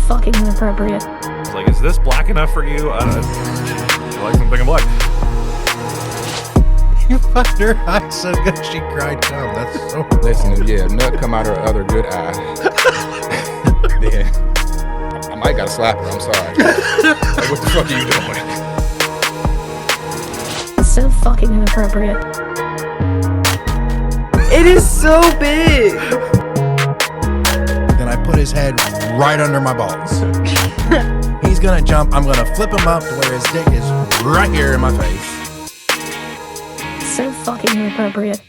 fucking inappropriate. I was like, is this black enough for you? I like something in black. You fucked her eye so good she cried cum. That's so... Listen, yeah, nut come out her other good eye. Yeah. I might gotta slap her, I'm sorry. Like, what the fuck are you doing? It's so fucking inappropriate. It is so big. Then I put his head right under my balls. He's gonna jump. I'm gonna flip him up to where his dick is right here in my face. So fucking inappropriate.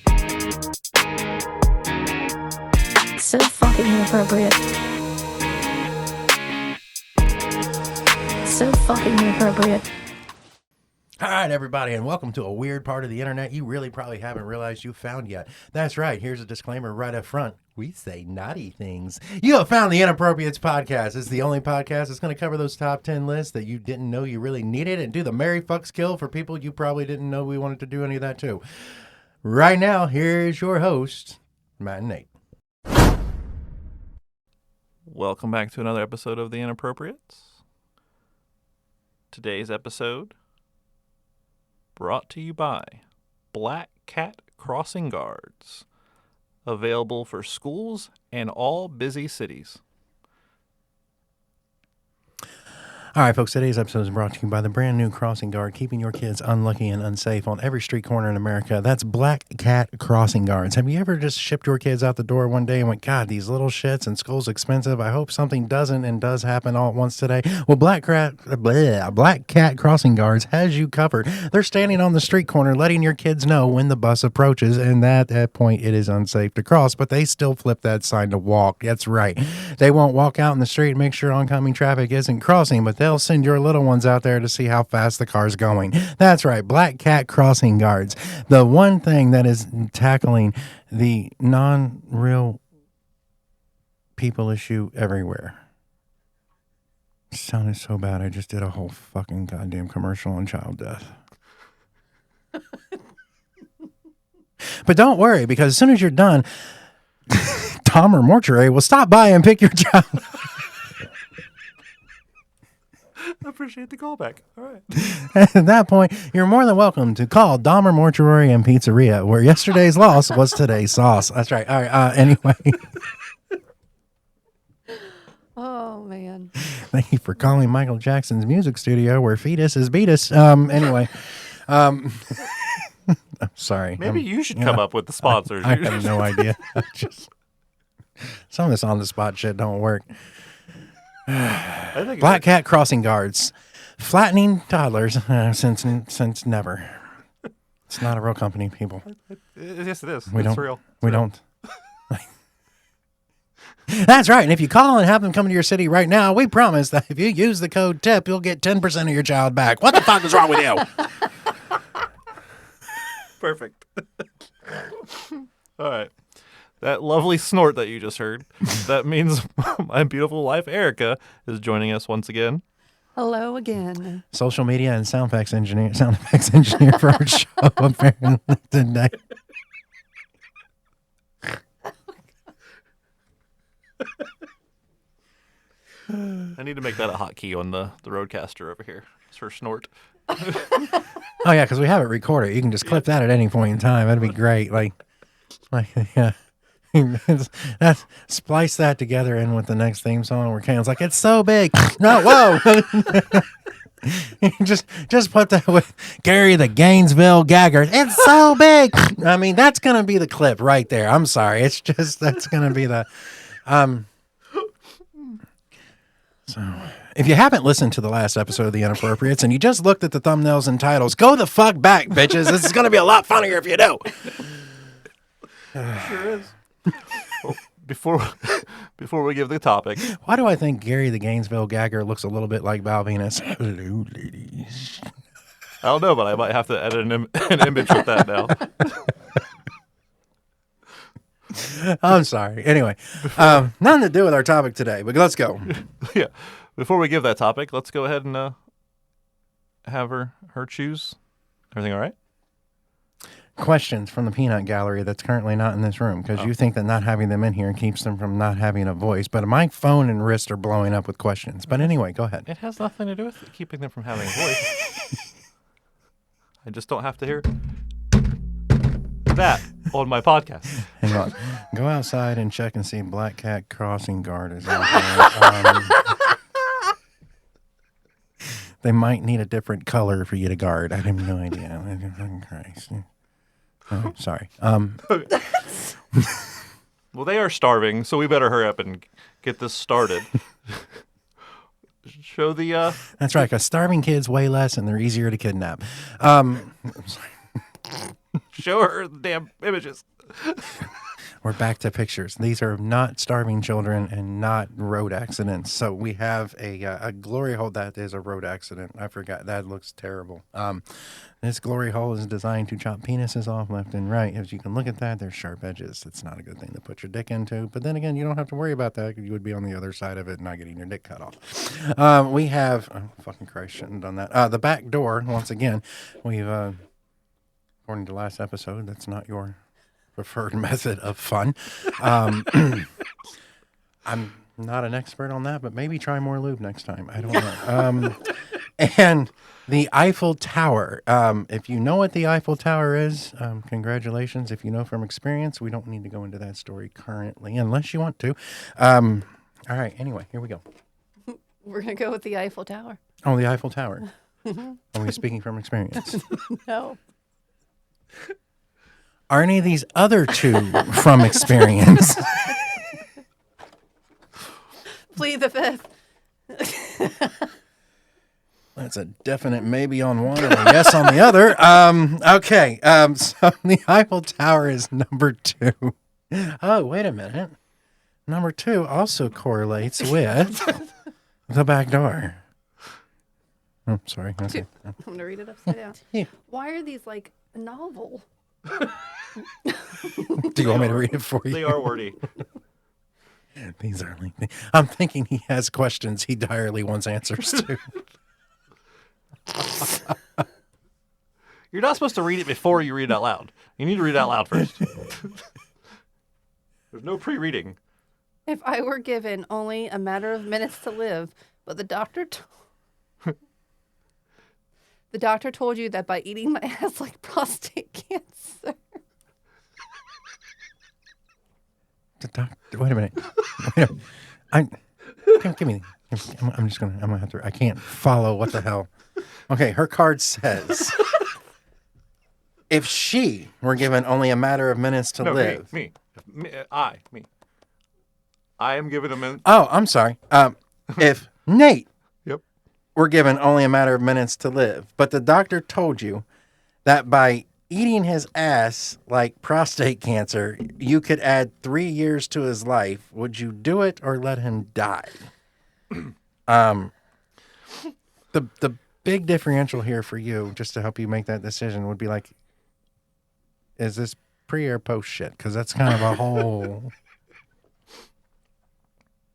So fucking inappropriate. So fucking inappropriate. All right, everybody, and welcome to a weird part of the internet you really probably haven't realized you found yet. That's right. Here's a disclaimer right up front. We say naughty things. You have found the Inappropriates podcast. It's the only podcast that's going to cover those top 10 lists that you didn't know you really needed and do the Mary Fuck skill for people you probably didn't know we wanted to do any of that too. Right now, here's your host, Matt and Nate. Welcome back to another episode of The Inappropriates. Today's episode brought to you by Black Cat Crossing Guards. Available for schools and all busy cities. All right, folks, today's episode is brought to you by the brand new Crossing Guard, keeping your kids unlucky and unsafe on every street corner in America. That's Black Cat Crossing Guards. Have you ever just shipped your kids out the door one day and went, God, these little shits and school's expensive. I hope something doesn't and does happen all at once today. Well, Black Cat Crossing Guards has you covered. They're standing on the street corner letting your kids know when the bus approaches, and at that point it is unsafe to cross, but they still flip that sign to walk. That's right. They won't walk out in the street and make sure oncoming traffic isn't crossing, but they'll send your little ones out there to see how fast the car's going. That's right, Black Cat Crossing Guards. The one thing that is tackling the non-real people issue everywhere. It sounded so bad, I just did a whole fucking goddamn commercial on child death. But don't worry, because as soon as you're done, Dahmer Mortuary will stop by and pick your child up. I appreciate the callback. All right. At that point, you're more than welcome to call Dahmer Mortuary and Pizzeria, where yesterday's loss was today's sauce. That's right. All right. Anyway. Oh, man. Thank you for calling Michael Jackson's music studio, where fetus is beatus. Anyway. I'm sorry. Maybe you should come up with the sponsors. I have no idea. Some of this on-the-spot shit don't work. Black Cat Crossing Guards, flattening toddlers since never. It's not a real company, people. Yes, it is. It's real. We don't. That's right. And if you call and have them come to your city right now, we promise that if you use the code TIP, you'll get 10% of your child back. What the fuck is wrong with you? Perfect. All right. That lovely snort that you just heard, that means my beautiful wife, Erica, is joining us once again. Hello again. Social media and sound effects engineer for our show, apparently, today. I need to make that a hotkey on the Roadcaster over here. It's her snort. Oh, yeah, because we have it recorded. You can just clip that at any point in time. That'd be great. Yeah. That's splice that together in with the next theme song where Kane's like, it's so big. No, whoa. just put that with Gary the Gainesville Gagger. It's so big. I mean, that's gonna be the clip right there. I'm sorry. It's just that's gonna be the So if you haven't listened to the last episode of The Inappropriates and you just looked at the thumbnails and titles, go the fuck back, bitches. This is gonna be a lot funnier if you do. Sure is. Well, before we give the topic, why do I think Gary the Gainesville Gagger looks a little bit like Val Venus? Hello, ladies. I don't know, but I might have to edit an image with that now. I'm sorry. Anyway, nothing to do with our topic today, but let's go. Yeah. Before we give that topic, let's go ahead and have her choose. Everything all right? questions from the peanut gallery that's currently not in this room because you think that not having them in here keeps them from not having a voice. But my phone and wrist are blowing up with questions. But anyway, go ahead. It has nothing to do with keeping them from having a voice. I just don't have to hear that on my podcast. Hang on. Go outside and check and see Black Cat Crossing Guard is out there. They might need a different color for you to guard. I have no idea. Christ. Oh, sorry. Well, they are starving, so we better hurry up and get this started. Show the... That's right, because starving kids weigh less and they're easier to kidnap. Show her the damn images. We're back to pictures. These are not starving children and not road accidents. So we have a glory hole that is a road accident. I forgot. That looks terrible. This glory hole is designed to chop penises off left and right. As you can look at that, there's sharp edges. It's not a good thing to put your dick into. But then again, you don't have to worry about that because you would be on the other side of it, not getting your dick cut off. We have... Oh, fucking Christ, shouldn't have done that. The back door, once again, we've... according to last episode, that's not your... preferred method of fun. I'm not an expert on that, but maybe try more lube next time. I don't know. And the Eiffel Tower. If you know what the Eiffel Tower is, congratulations. If you know from experience, we don't need to go into that story currently, unless you want to. All right. Anyway, here we go. We're going to go with the Eiffel Tower. Oh, the Eiffel Tower. Are we speaking from experience? No. Are any of these other two from experience? Plead the fifth. That's a definite maybe on one and a yes on the other. Okay. So the Eiffel Tower is number 2. Oh, wait a minute. Number 2 also correlates with the back door. Oh, sorry. Okay. I'm going to read it upside down. Yeah. Why are these like a novel? Do you want me to read it for you? They are wordy. These are lengthy. I'm thinking he has questions he direly wants answers to. You're not supposed to read it before you read it out loud. You need to read it out loud first. There's no pre-reading. If I were given only a matter of minutes to live, but the doctor told you that by eating my ass like prostate cancer. Wait a minute. Give me. I'm just gonna. I'm gonna have to. I can't follow. What the hell? Okay, her card says, if she were given only a matter of minutes to live. Me. I am given a minute. Oh, I'm sorry. If Nate Yep. were given only a matter of minutes to live, but the doctor told you that by eating his ass like prostate cancer, you could add 3 years to his life, would you do it or let him die? The big differential here for you, just to help you make that decision, would be like, is this pre or post shit? Because that's kind of a whole...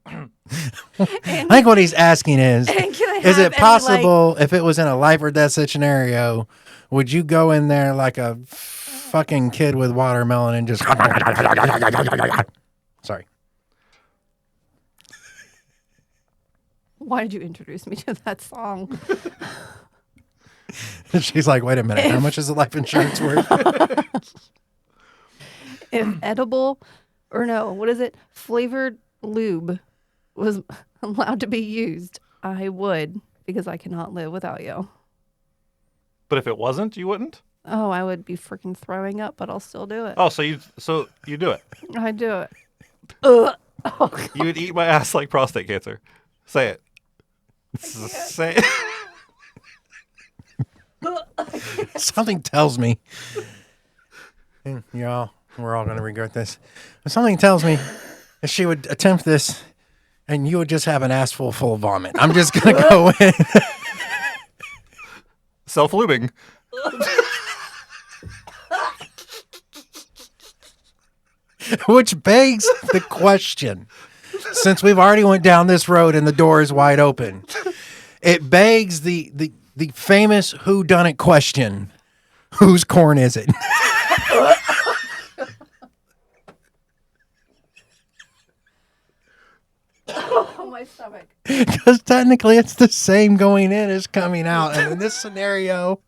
I think what he's asking is it possible if it was in a life or death scenario, would you go in there like a fucking kid with watermelon and just... Sorry. Why did you introduce me to that song? She's like, wait a minute, how much is the life insurance worth? If edible, or no, what is it? Flavored lube was allowed to be used, I would, because I cannot live without you. But if it wasn't, you wouldn't? Oh, I would be freaking throwing up, but I'll still do it. Oh, so you do it. I'd do it. Ugh. Oh, God. You would eat my ass like prostate cancer. Say it. Say it. Something tells me, and we're all going to regret this, but something tells me that she would attempt this and you would just have an ass full of vomit. I'm just going to go in. Self-lubing. Which begs the question, since we've already went down this road and the door is wide open, it begs the famous whodunit question: whose corn is it? Oh, my stomach. Because technically it's the same going in as coming out. And in this scenario.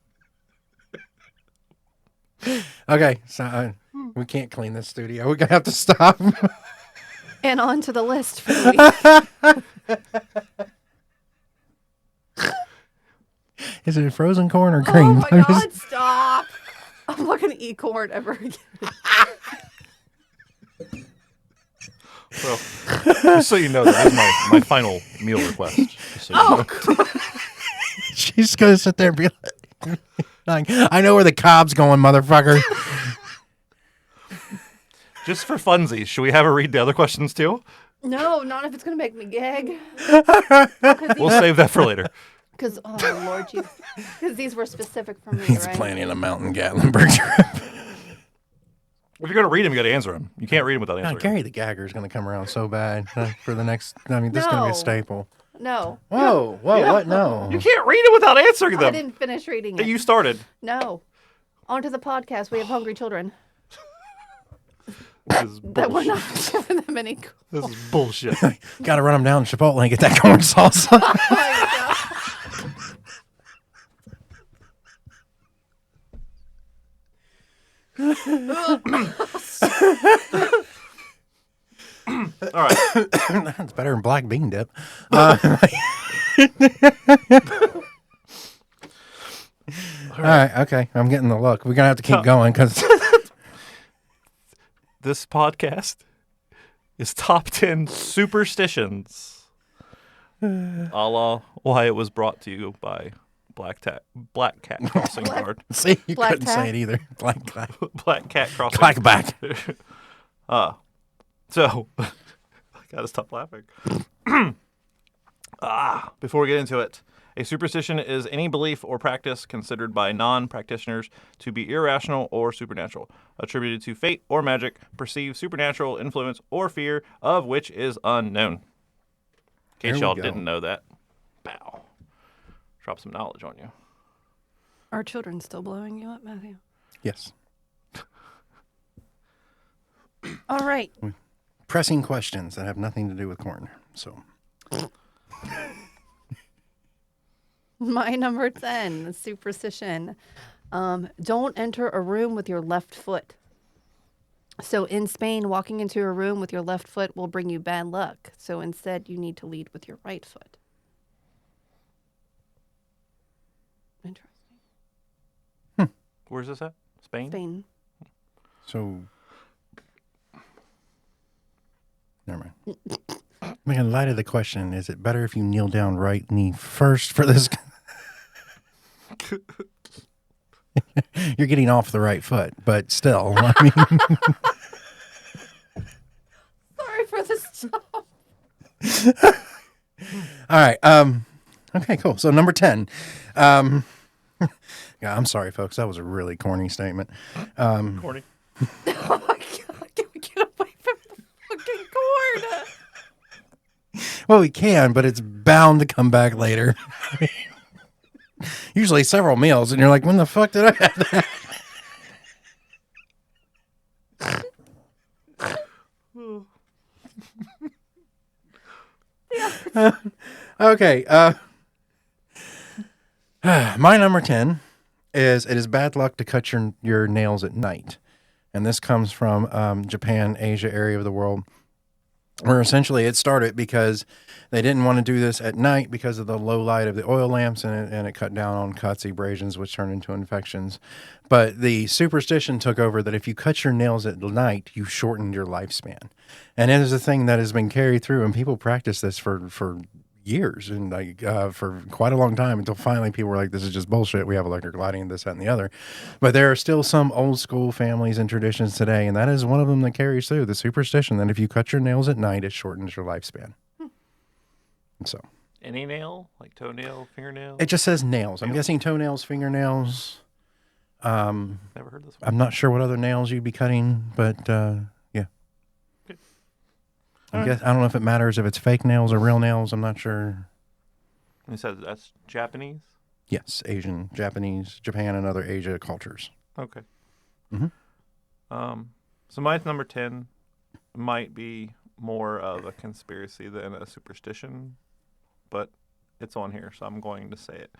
Okay, so we can't clean this studio. We're going to have to stop. And on to the list for the week. Is it frozen corn or cream? Oh my God, stop. I'm not going to eat corn ever again. Well, just so you know, that is my final meal request. Just so you know. She's going to sit there and be like, I know where the cob's going, motherfucker. Just for funsies, should we have her read the other questions too? No, not if it's going to make me gag. We'll save that for later. Because, oh, Lord Jesus. Because these were specific for me, He's right? planning a mountain Gatlinburg trip. If you're going to read them, you got to answer them. You can't read them without God, answering Gary the Gagger is going to come around so bad for the next. I mean, this is going to be a No. staple. No. Whoa, what? No. You can't read them without answering I them. didn't finish reading it. You started. No. On to the podcast. We have hungry children. This is That we're bullshit. not giving them any. This is bullshit. Got to run them down to Chipotle and get that corn sauce. All right. It's better than black bean dip. All right, okay. I'm getting the look. We're going to have to keep going because This podcast is top 10 superstitions, a la why it was brought to you by Black Cat Crossing Guard. see, you Black couldn't tat? say it either. Black Black Cat Crossing. Black back. So, I gotta stop laughing. Before we get into it, a superstition is any belief or practice considered by non-practitioners to be irrational or supernatural, attributed to fate or magic, perceived supernatural influence, or fear of which is unknown. In There case we y'all go. didn't know that, bow. Drop some knowledge on you. Are children still blowing you up, Matthew? Yes. All right. Pressing questions that have nothing to do with corn. So, My number 10, the superstition. Don't enter a room with your left foot. So in Spain, walking into a room with your left foot will bring you bad luck. So instead, you need to lead with your right foot. Interesting. Where's this at? Spain? Spain. so never mind. I mean, in light of the question, is it better if you kneel down right knee first for this? You're getting off the right foot, but still, I mean, Sorry for the stop. all right. Okay, cool. So number 10. Yeah, I'm sorry, folks. That was a really corny statement. Corny. Oh my God. Can we get away from the fucking cord? Well, we can, but it's bound to come back later. Usually several meals, and you're like, when the fuck did I have that? Okay. My number 10 is it is bad luck to cut your nails at night. And this comes from Japan, Asia area of the world, where essentially it started because they didn't want to do this at night because of the low light of the oil lamps, and it cut down on cuts, abrasions, which turned into infections. But the superstition took over that if you cut your nails at night, you shortened your lifespan. And it is a thing that has been carried through, and people practice this for years and for quite a long time until finally people were like, this is just bullshit. We have electric lighting, this, that, and the other. But there are still some old school families and traditions today, and that is one of them that carries through, the superstition that if you cut your nails at night, it shortens your lifespan. So Any nail? Like toenail, fingernail? it just says nails. I'm guessing toenails, fingernails. Never heard this one. I'm not sure what other nails you'd be cutting, but yeah. Okay. I don't know if it matters if it's fake nails or real nails. I'm not sure. You said that's Japanese? Yes, Asian, Japanese, Japan, and other Asia cultures. Okay. Mhm. So my number 10 might be more of a conspiracy than a superstition, but it's on here, so I'm going to say it.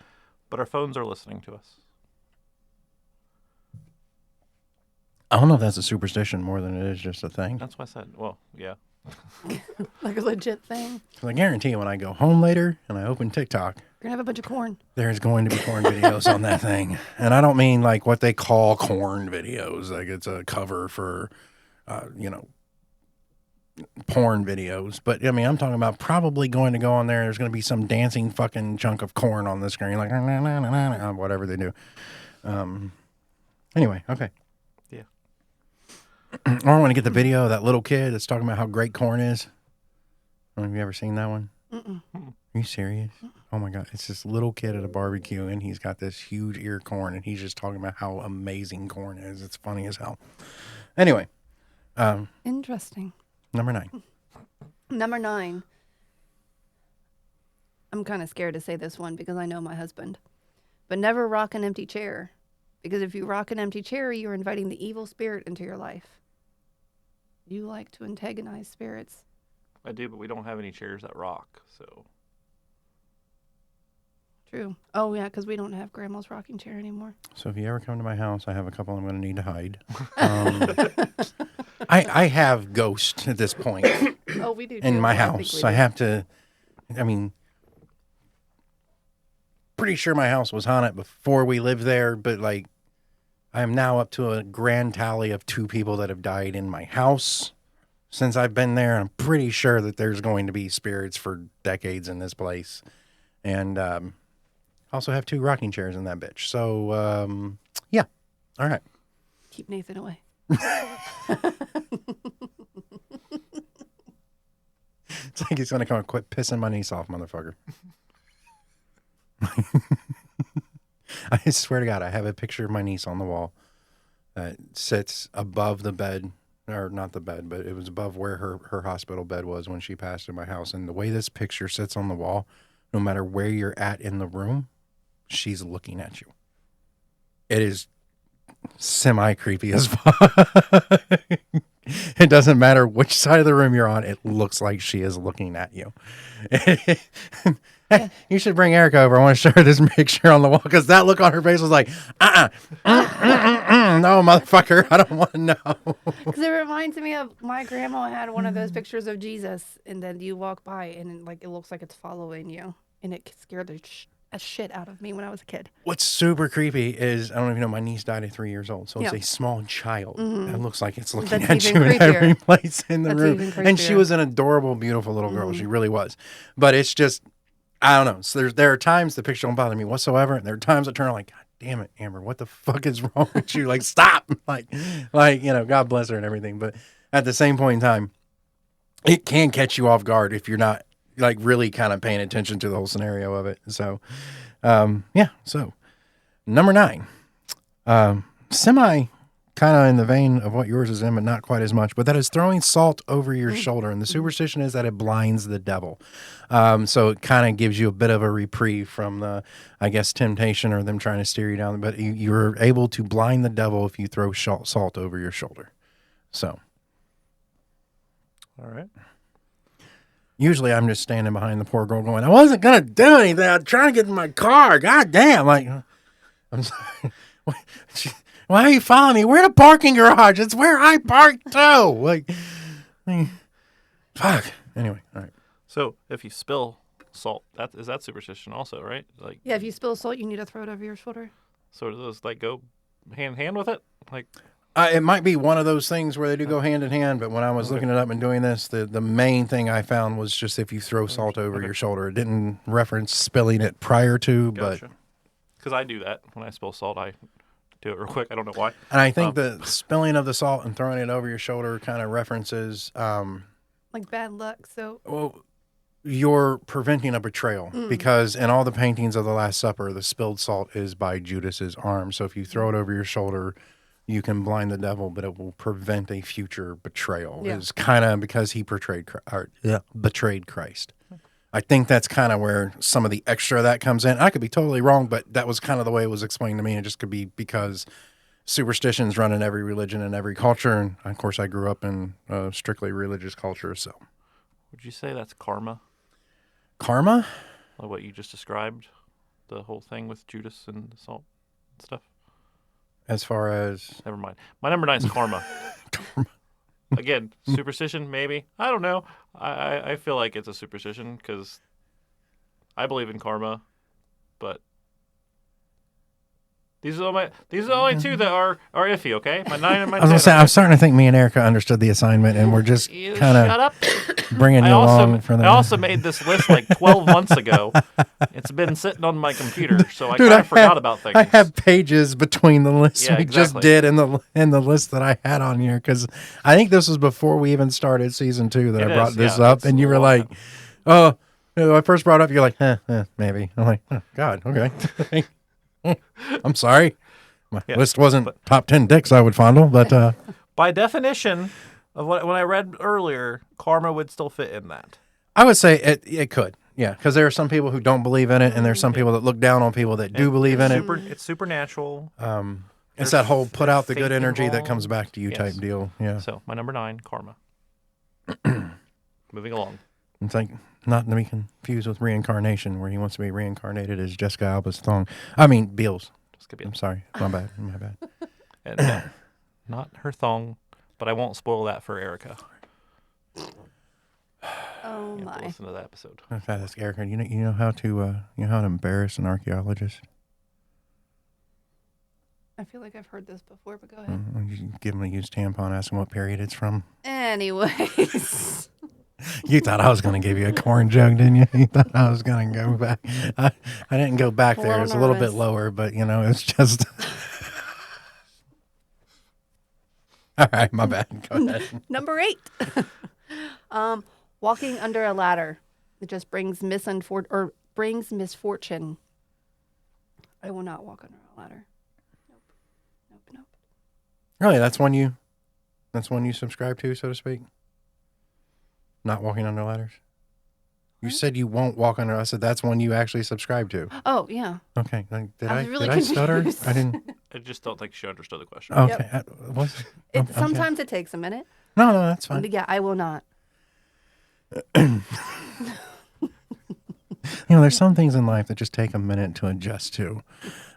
But our phones are listening to us. I don't know if that's a superstition more than it is just a thing. That's what I said. Well, yeah. Like a legit thing. 'Cause I guarantee you when I go home later and I open TikTok, You're going to have a bunch of corn. there's going to be corn videos on that thing. And I don't mean like what they call corn videos. Like it's a cover for, porn videos. But I mean, I'm talking about probably going to go on there. There's going to be some dancing fucking chunk of corn on the screen, like whatever they do. Anyway, okay. Yeah. Or I want to get the video of that little kid that's talking about how great corn is. Have you ever seen that one? Mm-mm. Are you serious? Oh my God. It's this little kid at a barbecue and he's got this huge ear corn and he's just talking about how amazing corn is. It's funny as hell. Anyway, Interesting. number 9. Number 9. I'm kind of scared to say this one because I know my husband. But never rock an empty chair. Because if you rock an empty chair, you're inviting the evil spirit into your life. You like to antagonize spirits. I do, but we don't have any chairs that rock, so. True. Oh, yeah, because we don't have Grandma's rocking chair anymore. So if you ever come to my house, I have a couple I'm going to need to hide. I have ghosts at this point Oh, we do. in too. my I think house. we I do. have to, I mean, pretty sure my house was haunted before we lived there, but like, I am now up to a grand tally of 2 people that have died in my house since I've been there. I'm pretty sure that there's going to be spirits for decades in this place. And also have 2 rocking chairs in that bitch. So, yeah. All right. Keep Nathan away. It's like he's going to come and quit pissing my niece off, motherfucker. I swear to God, I have a picture of my niece on the wall that sits above the bed, or not the bed, but it was above where her hospital bed was when she passed in my house. And the way this picture sits on the wall, no matter where you're at in the room, she's looking at you. It is semi-creepy as fuck. It doesn't matter which side of the room you're on. It looks like she is looking at you. Hey, you should bring Erica over. I want to show her this picture on the wall because that look on her face was like, no, motherfucker, I don't want to know. Because it reminds me of my grandma had one of those pictures of Jesus, and then you walk by, and like it looks like it's following you, and it scared the shit out of me when I was a kid. What's super creepy is, I don't know if you know, my niece died at 3 years old, so it's Yeah. a small child that looks like it's looking That's at you even in every creepier. place in the That's room. even And she creepier. was an adorable, beautiful little girl. She really was. But it's just, I don't know. So there are times the picture don't bother me whatsoever, and there are times I turn around like, God damn it, Amber, what the fuck is wrong with you? Like, stop. Like, God bless her and everything. But at the same point in time, it can catch you off guard if you're not like really kind of paying attention to the whole scenario of it. So, yeah. So, number 9, semi kind of in the vein of what yours is in, but not quite as much. But that is throwing salt over your shoulder, and the superstition is that it blinds the devil. So it kind of gives you a bit of a reprieve from the, I guess, temptation or them trying to steer you down. But you're able to blind the devil if you throw salt over your shoulder. So. All right. Usually I'm just standing behind the poor girl going, I wasn't going to do anything. I'm trying to get in my car. God damn. Like, I'm sorry. Why are you following me? We're in a parking garage. It's where I park too. Like, fuck. Anyway, all right. So if you spill salt, is that superstition also, right? Like, Yeah, if you spill salt, you need to throw it over your shoulder. so do those like go hand in hand with it? Like, It might be one of those things where they do go hand in hand, but when I was looking it up and doing this, the main thing I found was just if you throw salt over your shoulder. It didn't reference spilling it prior to, gotcha. Because I do that when I spill salt. I do it real quick. I don't know why. and I think the spilling of the salt and throwing it over your shoulder kind of references Like bad luck. So well, you're preventing a betrayal because in all the paintings of the Last Supper, the spilled salt is by Judas's arm. So if you throw it over your shoulder, you can blind the devil, but it will prevent a future betrayal. Yeah. It's kind of because he betrayed Christ. I think that's kind of where some of the extra of that comes in. I could be totally wrong, but that was kind of the way it was explained to me. It just could be because superstitions run in every religion and every culture. And of course, I grew up in a strictly religious culture. So, Would you say that's karma? karma? Like what you just described? The whole thing with Judas and the salt and stuff? As far as Never mind. My number 9 is karma. Again, superstition, maybe. I don't know. I feel like it's a superstition because I believe in karma, but these are the only two that are iffy, okay? My 9 and my I was 10. gonna say, are I'm starting to think me and Erica understood the assignment, and we're just You kind shut of up. bringing you along for the. I also made this list like 12 months ago. It's been sitting on my computer, so I Dude, kind of forgot about things. I have pages between the lists Yeah, we just exactly. did and the list that I had on here because I think this was before we even started season 2 that It I brought is, this yeah, up, it's and you a were long like, time. "Oh," I first brought it up. You're like, maybe." I'm like, "Oh God, okay." I'm sorry, my Yeah, list wasn't top 10 dicks I would fondle, but By definition of what when I read earlier, karma would still fit in that. I would say it could, yeah, because there are some people who don't believe in it, and there's some people that look down on people that do believe in it. It's supernatural. It's that whole put out the faith good energy that comes involved. back to you Yes. type deal. Yeah. So my number 9, karma. Moving along. It's like not to be confused with reincarnation, where he wants to be reincarnated as Jessica Alba's thong. I mean, Beals. This could be I'm sorry. My bad. My bad. and, no, not her thong, but I won't spoil that for Erica. Oh You have to my. listen to that episode. I gotta ask Erica. You know how to embarrass an archaeologist? I feel like I've heard this before, but go ahead. You give him a used tampon, ask him what period it's from. Anyways. You thought I was going to give you a corn joke, didn't you? You thought I was going to go back. I didn't go back there. It's a little bit nervous. lower, but it's just. All right, my bad. Go ahead. Number 8. Walking under a ladder. It just brings misfortune. I will not walk under a ladder. Nope. Really, that's one you subscribe to, so to speak. Not walking under ladders. You said you won't walk under. I said that's one you actually subscribe to. Oh, yeah. Okay, did I I was really did I stutter? confused. I didn't. I just don't think she understood the question. Okay, okay. Sometimes it takes a minute. No, that's fine. But yeah, I will not. There's some things in life that just take a minute to adjust to.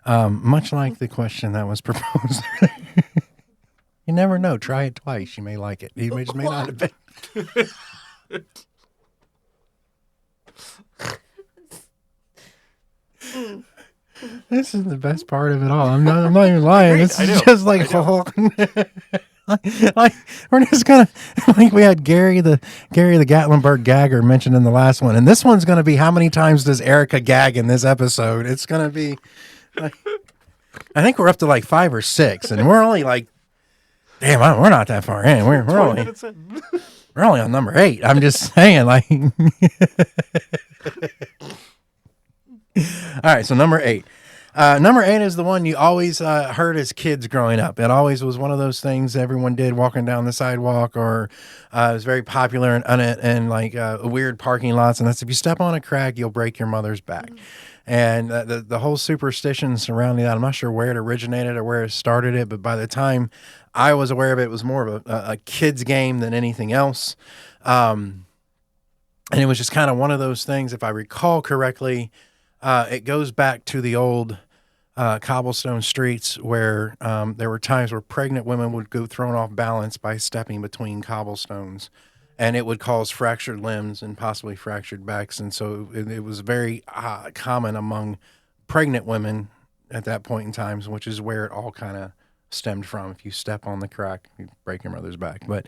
Much like the question that was proposed. You never know. Try it twice. You may like it. You just may not have been. This is the best part of it all. I'm not even lying. Agreed. This I is know. just like like we're just gonna like we had Gary the Gatlinburg gagger mentioned in the last one, and this one's gonna be how many times does Erica gag in this episode? It's gonna be like, I think we're up to like 5 or 6, and we're only like, damn, we're not that far in. We're 20 only minutes in. we're only on number 8. I'm just saying, like. All right, so number 8. Number 8 is the one you always heard as kids growing up. It always was one of those things everyone did walking down the sidewalk, or it was very popular in like weird parking lots. And that's if you step on a crack, you'll break your mother's back. And the whole superstition surrounding that, I'm not sure where it originated or where it started it, but by the time I was aware of it, it was more of a kid's game than anything else. And it was just kind of one of those things, if I recall correctly. It goes back to the old cobblestone streets where there were times where pregnant women would go thrown off balance by stepping between cobblestones, and it would cause fractured limbs and possibly fractured backs. And so it was very common among pregnant women at that point in time, which is where it all kind of stemmed from. If you step on the crack, you break your mother's back. But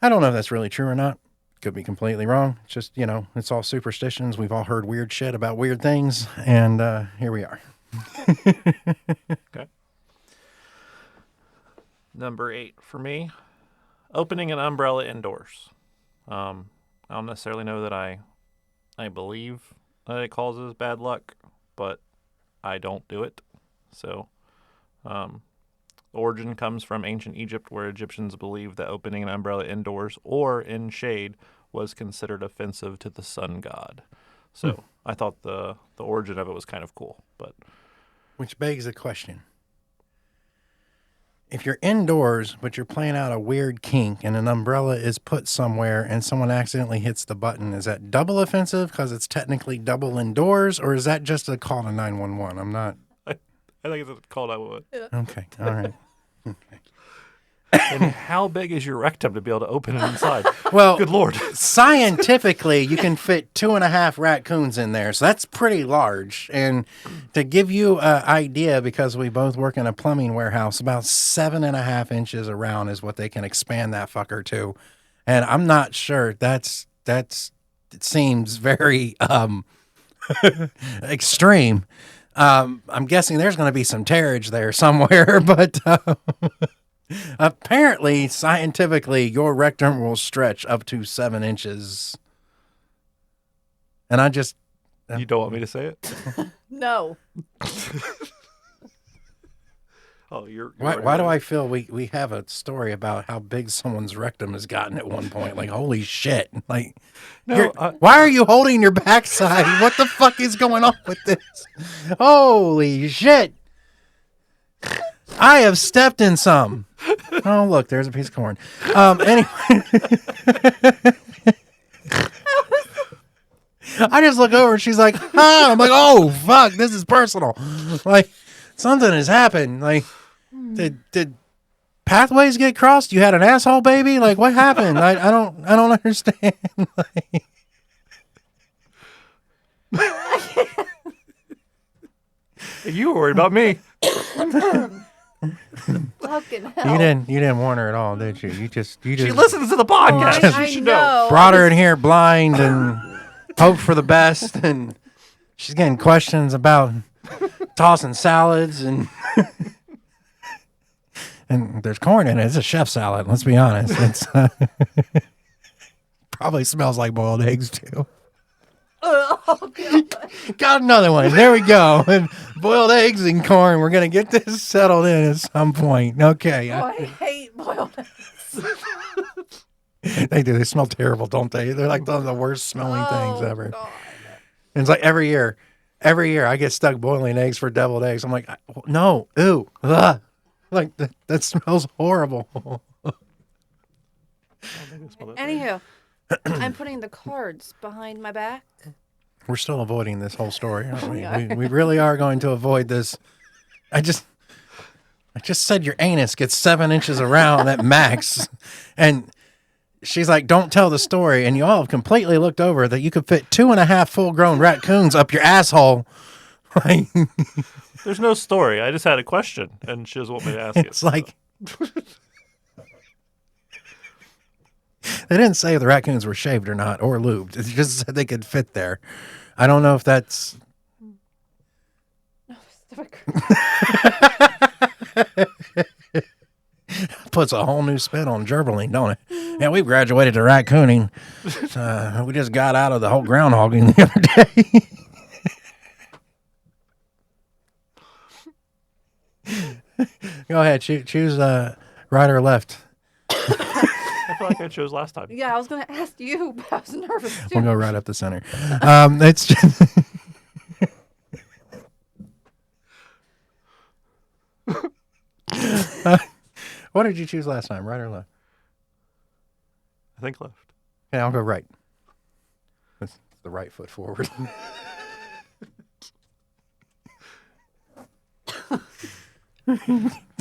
I don't know if that's really true or not. Could be completely wrong. It's just, it's all superstitions. We've all heard weird shit about weird things, and here we are. Okay. Number 8 for me, opening an umbrella indoors. I don't necessarily know that I believe that it causes bad luck, but I don't do it. So, origin comes from ancient Egypt, where Egyptians believed that opening an umbrella indoors or in shade was considered offensive to the sun god. So I thought the origin of it was kind of cool. But Which begs the question. if you're indoors, but you're playing out a weird kink and an umbrella is put somewhere and someone accidentally hits the button, is that double offensive because it's technically double indoors, or is that just a call to 911? I'm not. I think it's a call 911. Okay. All right. And how big is your rectum to be able to open it inside? Well, Good Lord. scientifically, you can fit 2.5 raccoons in there, so that's pretty large. And to give you an idea, because we both work in a plumbing warehouse, about 7.5 inches around is what they can expand that fucker to. And I'm not sure it seems very extreme. I'm guessing there's going to be some tearage there somewhere, but apparently, scientifically, your rectum will stretch up to 7 inches. And I just... You don't want me to say it? No. Oh, you're Why do I feel we have a story about how big someone's rectum has gotten at one point? Like, holy shit. Like, No, why are you holding your backside? What the fuck is going on with this? Holy shit. I have stepped in some. Oh, look, there's a piece of corn. Anyway. I just look over and she's like, ah. I'm like, oh, fuck, this is personal. Like, something has happened. Like, did pathways get crossed? You had an asshole baby? Like, what happened? I don't understand. Like, you were worried about me. Fucking hell. you didn't warn her at all, did you? You just She listens to the podcast. I You should know. brought her in here blind and hope for the best, and she's getting questions about tossing salads and and there's corn in it. It's a chef salad. Let's be honest. It's probably smells like boiled eggs too. Oh, God. Got another one. There we go. And boiled eggs and corn. We're gonna get this settled in at some point. Okay. Oh, I hate boiled eggs. They do. They smell terrible, don't they? They're like one of the worst smelling things ever. God. And it's like every year I get stuck boiling eggs for deviled eggs. I'm like, no, ew, ugh. Like that smells horrible. Anywho, I'm putting the cards behind my back. We're still avoiding this whole story, aren't we? We are. We really are going to avoid this. I just said your anus gets 7 inches around at max, and she's like, "Don't tell the story." And you all have completely looked over that you could fit 2.5 full-grown raccoons up your asshole. Like, There's no story. I just had a question, and she doesn't want me to ask it. it's like they didn't say if the raccoons were shaved or not or lubed. It just said they could fit there. I don't know if that's. Puts a whole new spin on gerbling, don't it? Yeah, we've graduated to raccooning. We just got out of the whole groundhogging the other day. Go ahead, choose right or left. I feel like I chose last time. Yeah, I was going to ask you, but I was nervous too. We'll go right up the center. It's just. What did you choose last time, right or left? I think left. Okay, I'll go right. That's the right foot forward.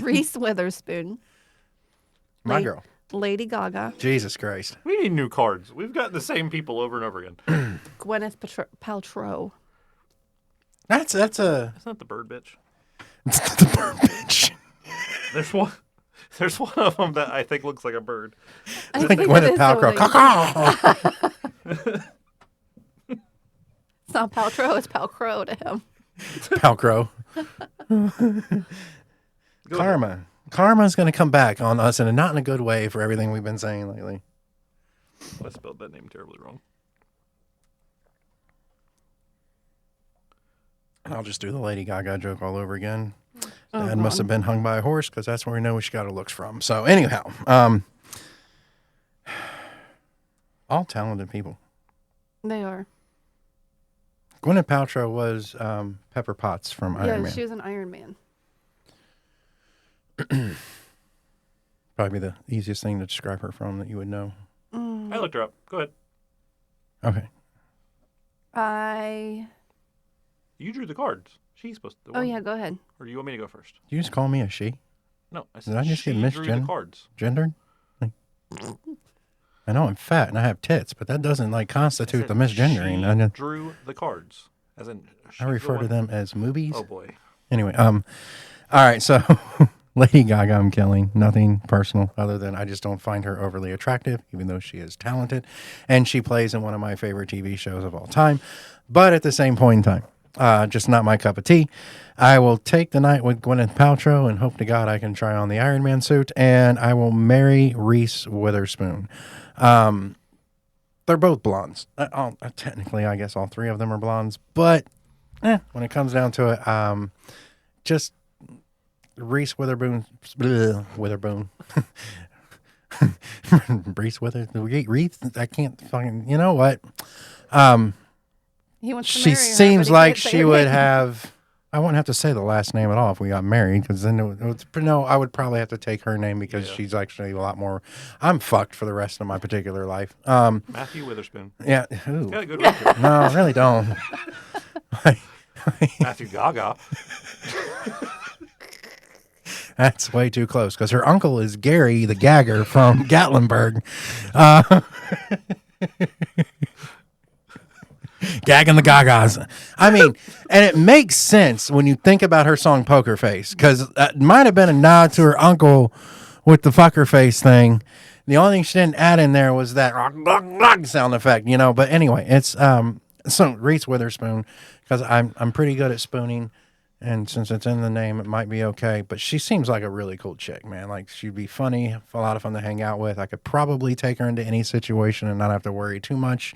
Reese Witherspoon, My Lady- girl. Lady Gaga, Jesus Christ. We need new cards. We've got the same people over and over again. Gwyneth Paltrow. That's a That's not the bird bitch. the bird bitch. There's one of them that I think looks like a bird. I think it Gwyneth is Paltrow. totally- It's not Paltrow, it's Palcrow to him. Palcrow. Karma. Karma's going to come back on us, and not in a good way for everything we've been saying lately. I spelled that name terribly wrong. I'll just do the Lady Gaga joke all over again. Oh, Dad must God. have been hung by a horse because that's where we know she got her looks from. So anyhow, all talented people. They are. Gwyneth Paltrow was Pepper Potts from Iron Yeah, Man. she was an Iron Man. Probably the easiest thing to describe her from that you would know. I looked her up. Go ahead. Okay. You drew the cards. She's supposed to. Oh, yeah, go ahead. Or do you want me to go first? Did you just call me a she? No, I Did said I just she get drew the cards. gendered? Like, I know I'm fat and I have tits, but that doesn't like constitute the misgendering. She I drew the cards. As in, I refer to them as movies. Oh boy. Anyway, all right, so Lady Gaga I'm killing. Nothing personal other than I just don't find her overly attractive, even though she is talented. And she plays in one of my favorite TV shows of all time. But at the same point in time, just not my cup of tea. I will take the night with Gwyneth Paltrow and hope to God I can try on the Iron Man suit. And I will marry Reese Witherspoon. They're both blondes. Technically, I guess all three of them are blondes. But when it comes down to it, just Reese Witherspoon. Reese Witherspoon. Reese. I can't fucking. You know what? He wants to She marry her, seems but he like can't say she her would name. have. I wouldn't have to say the last name at all if we got married, because then no, I would probably have to take her name because she's actually a lot more. I'm fucked for the rest of my particular life. Matthew Witherspoon. Yeah. He's got a good record. No, I really don't. Matthew Gaga. That's way too close because her uncle is Gary the Gagger from Gatlinburg. Gagging the Gagas. I mean, and it makes sense when you think about her song Poker Face, because it might have been a nod to her uncle with the fucker face thing. The only thing she didn't add in there was that sound effect, you know. But anyway, it's so Reese Witherspoon, because I'm pretty good at spooning. And since it's in the name, it might be okay. But she seems like a really cool chick, man. Like, she'd be funny, a lot of fun to hang out with. I could probably take her into any situation and not have to worry too much.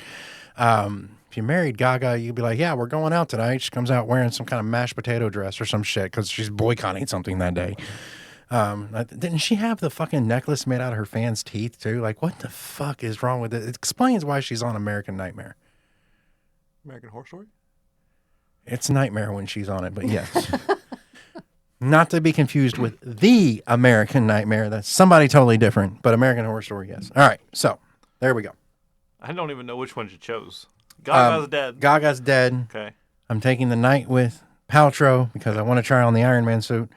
If you married Gaga, you'd be like, yeah, we're going out tonight. She comes out wearing some kind of mashed potato dress or some shit because she's boycotting something that day. Didn't she have the fucking necklace made out of her fans' teeth, too? Like, what the fuck is wrong with it? It explains why she's on American Nightmare. American Horror Story? It's Nightmare when she's on it, but yes. Not to be confused with the American Nightmare. That's somebody totally different, but American Horror Story, yes. All right, so there we go. I don't even know which one you chose. Gaga's dead. Gaga's dead. Okay. I'm taking the night with Paltrow because I want to try on the Iron Man suit,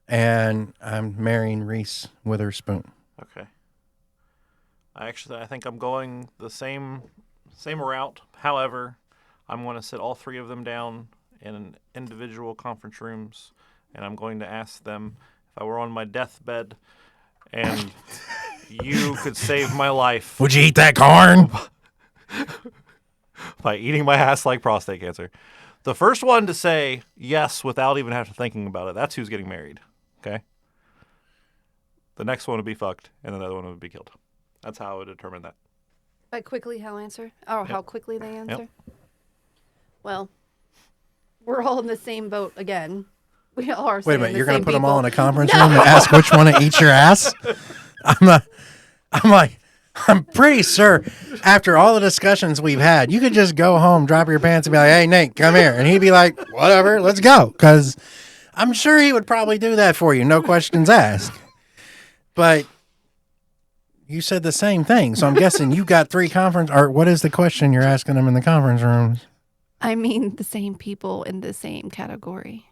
and I'm marrying Reese Witherspoon. Okay. I think I'm going the same route. However, I'm going to sit all three of them down in individual conference rooms, and I'm going to ask them if I were on my deathbed and you could save my life Would you eat that corn? by eating my ass like prostate cancer. The first one to say yes without even having to thinking about it, that's who's getting married. Okay? The next one would be fucked, and another one would be killed. That's how I would determine that. How quickly how quickly they answer? Yep. Well, we're all in the same boat again. We all are. Wait a minute, you're going going to to put them all in a conference room and ask which one to eat your ass? I'm pretty sure after all the discussions we've had, you could just go home, drop your pants, and be like, hey, Nate, come here. And he'd be like, whatever, let's go. Because I'm sure he would probably do that for you, no questions asked. But you said the same thing, so I'm guessing you got three conference, or what is the question you're asking them in the conference rooms? I mean, the same people in the same category.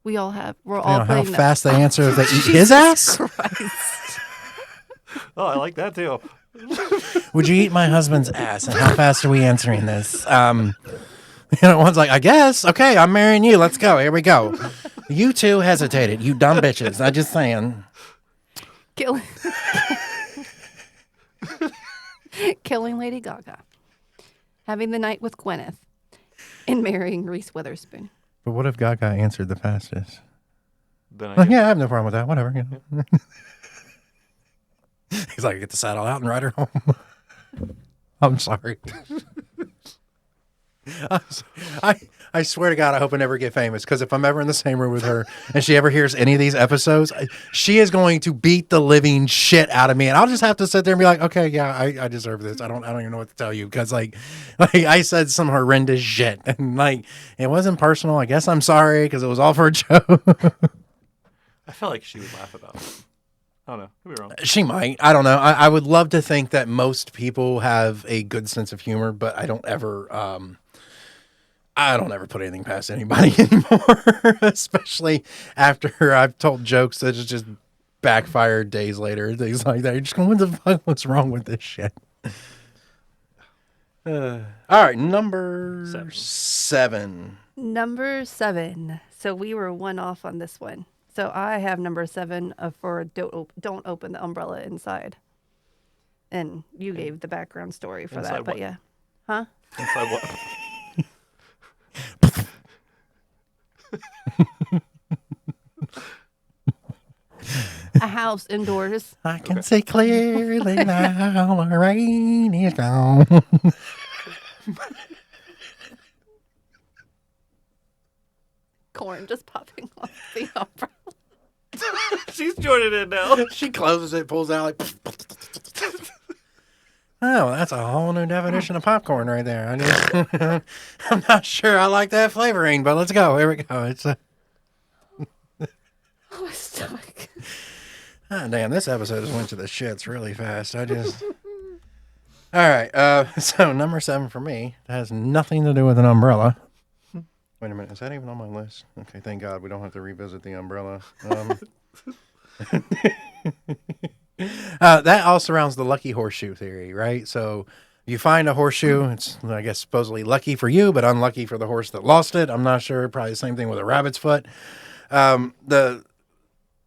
We're all You playing know how the- fast they answer if they eat his ass? Christ. Oh, I like that too. Would you eat my husband's ass? And how fast are we answering this? One's like, I guess. Okay, I'm marrying you. Let's go. Here we go. You two hesitated. You dumb bitches. I'm just saying. Killing Lady Gaga. Having the night with Gwyneth. And marrying Reese Witherspoon. But what if Gaga answered the fastest? Then Like, yeah, I have no problem with that. Whatever. You know. He's like, get the saddle out and ride her home. I'm sorry. I swear to God, I hope I never get famous, because if I'm ever in the same room with her and she ever hears any of these episodes, she is going to beat the living shit out of me, and I'll just have to sit there and be like, okay, yeah, I deserve this. I don't even know what to tell you, because like I said some horrendous shit, and like it wasn't personal. I guess I'm sorry because it was all for a joke. I feel like she would laugh about it. Oh no, could be wrong. She might. I don't know. I would love to think that most people have a good sense of humor, but I don't ever put anything past anybody anymore, especially after I've told jokes that just backfired days later, things like that. You're just going, what the fuck? What's wrong with this shit? All right, number 7. Number 7. So we were one off on this one. So I have number 7 for don't open the umbrella inside. And you gave the background story for Inside that, but what? yeah. Huh? Inside what? A house indoors. I can see clearly now the rain is gone. Corn just popping off the umbrella. She's joining in now. She closes it, pulls out like. Oh, that's a whole new definition of popcorn right there. I'm not sure I like that flavoring, but let's go. Here we go. It's Oh, my stomach. oh, damn, this episode just went to the shits really fast. All right. So number 7 for me has nothing to do with an umbrella. Wait a minute, is that even on my list? Okay, thank God we don't have to revisit the umbrella. That all surrounds the lucky horseshoe theory, right? So you find a horseshoe, it's, I guess, supposedly lucky for you, but unlucky for the horse that lost it. I'm not sure. Probably the same thing with a rabbit's foot. The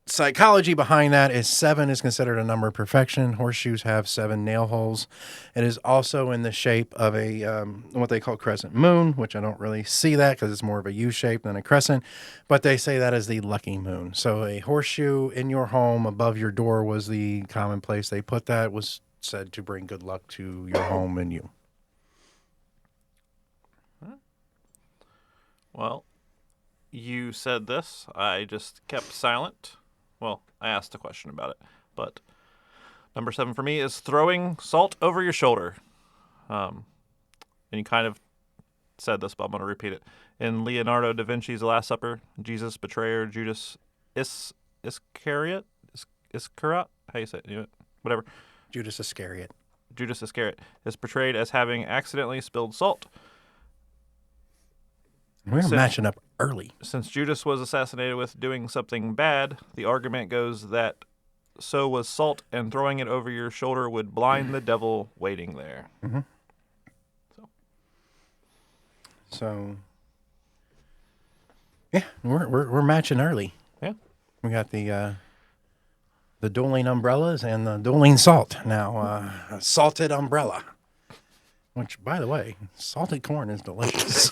psychology behind that is 7 is considered a number of perfection. Horseshoes have 7 nail holes. It is also in the shape of a what they call crescent moon, which I don't really see that because it's more of a U shape than a crescent, but they say that is the lucky moon. So a horseshoe in your home above your door was the common place they put that, was said to bring good luck to your home and you. Well, you said this. I just kept silent. Well, I asked a question about it, but number 7 for me is throwing salt over your shoulder. And you kind of said this, but I'm going to repeat it. In Leonardo da Vinci's The Last Supper, Jesus' betrayer, Judas Iscariot, Iscariot, how you say it? Whatever. Judas Iscariot. Judas Iscariot is portrayed as having accidentally spilled salt. We're matching up early. Since Judas was assassinated with doing something bad, the argument goes that so was salt, and throwing it over your shoulder would blind the devil waiting there. Mm-hmm. So, yeah, we're matching early. Yeah, we got the dueling umbrellas and the dueling salt. Now, a salted umbrella. Which, by the way, salted corn is delicious.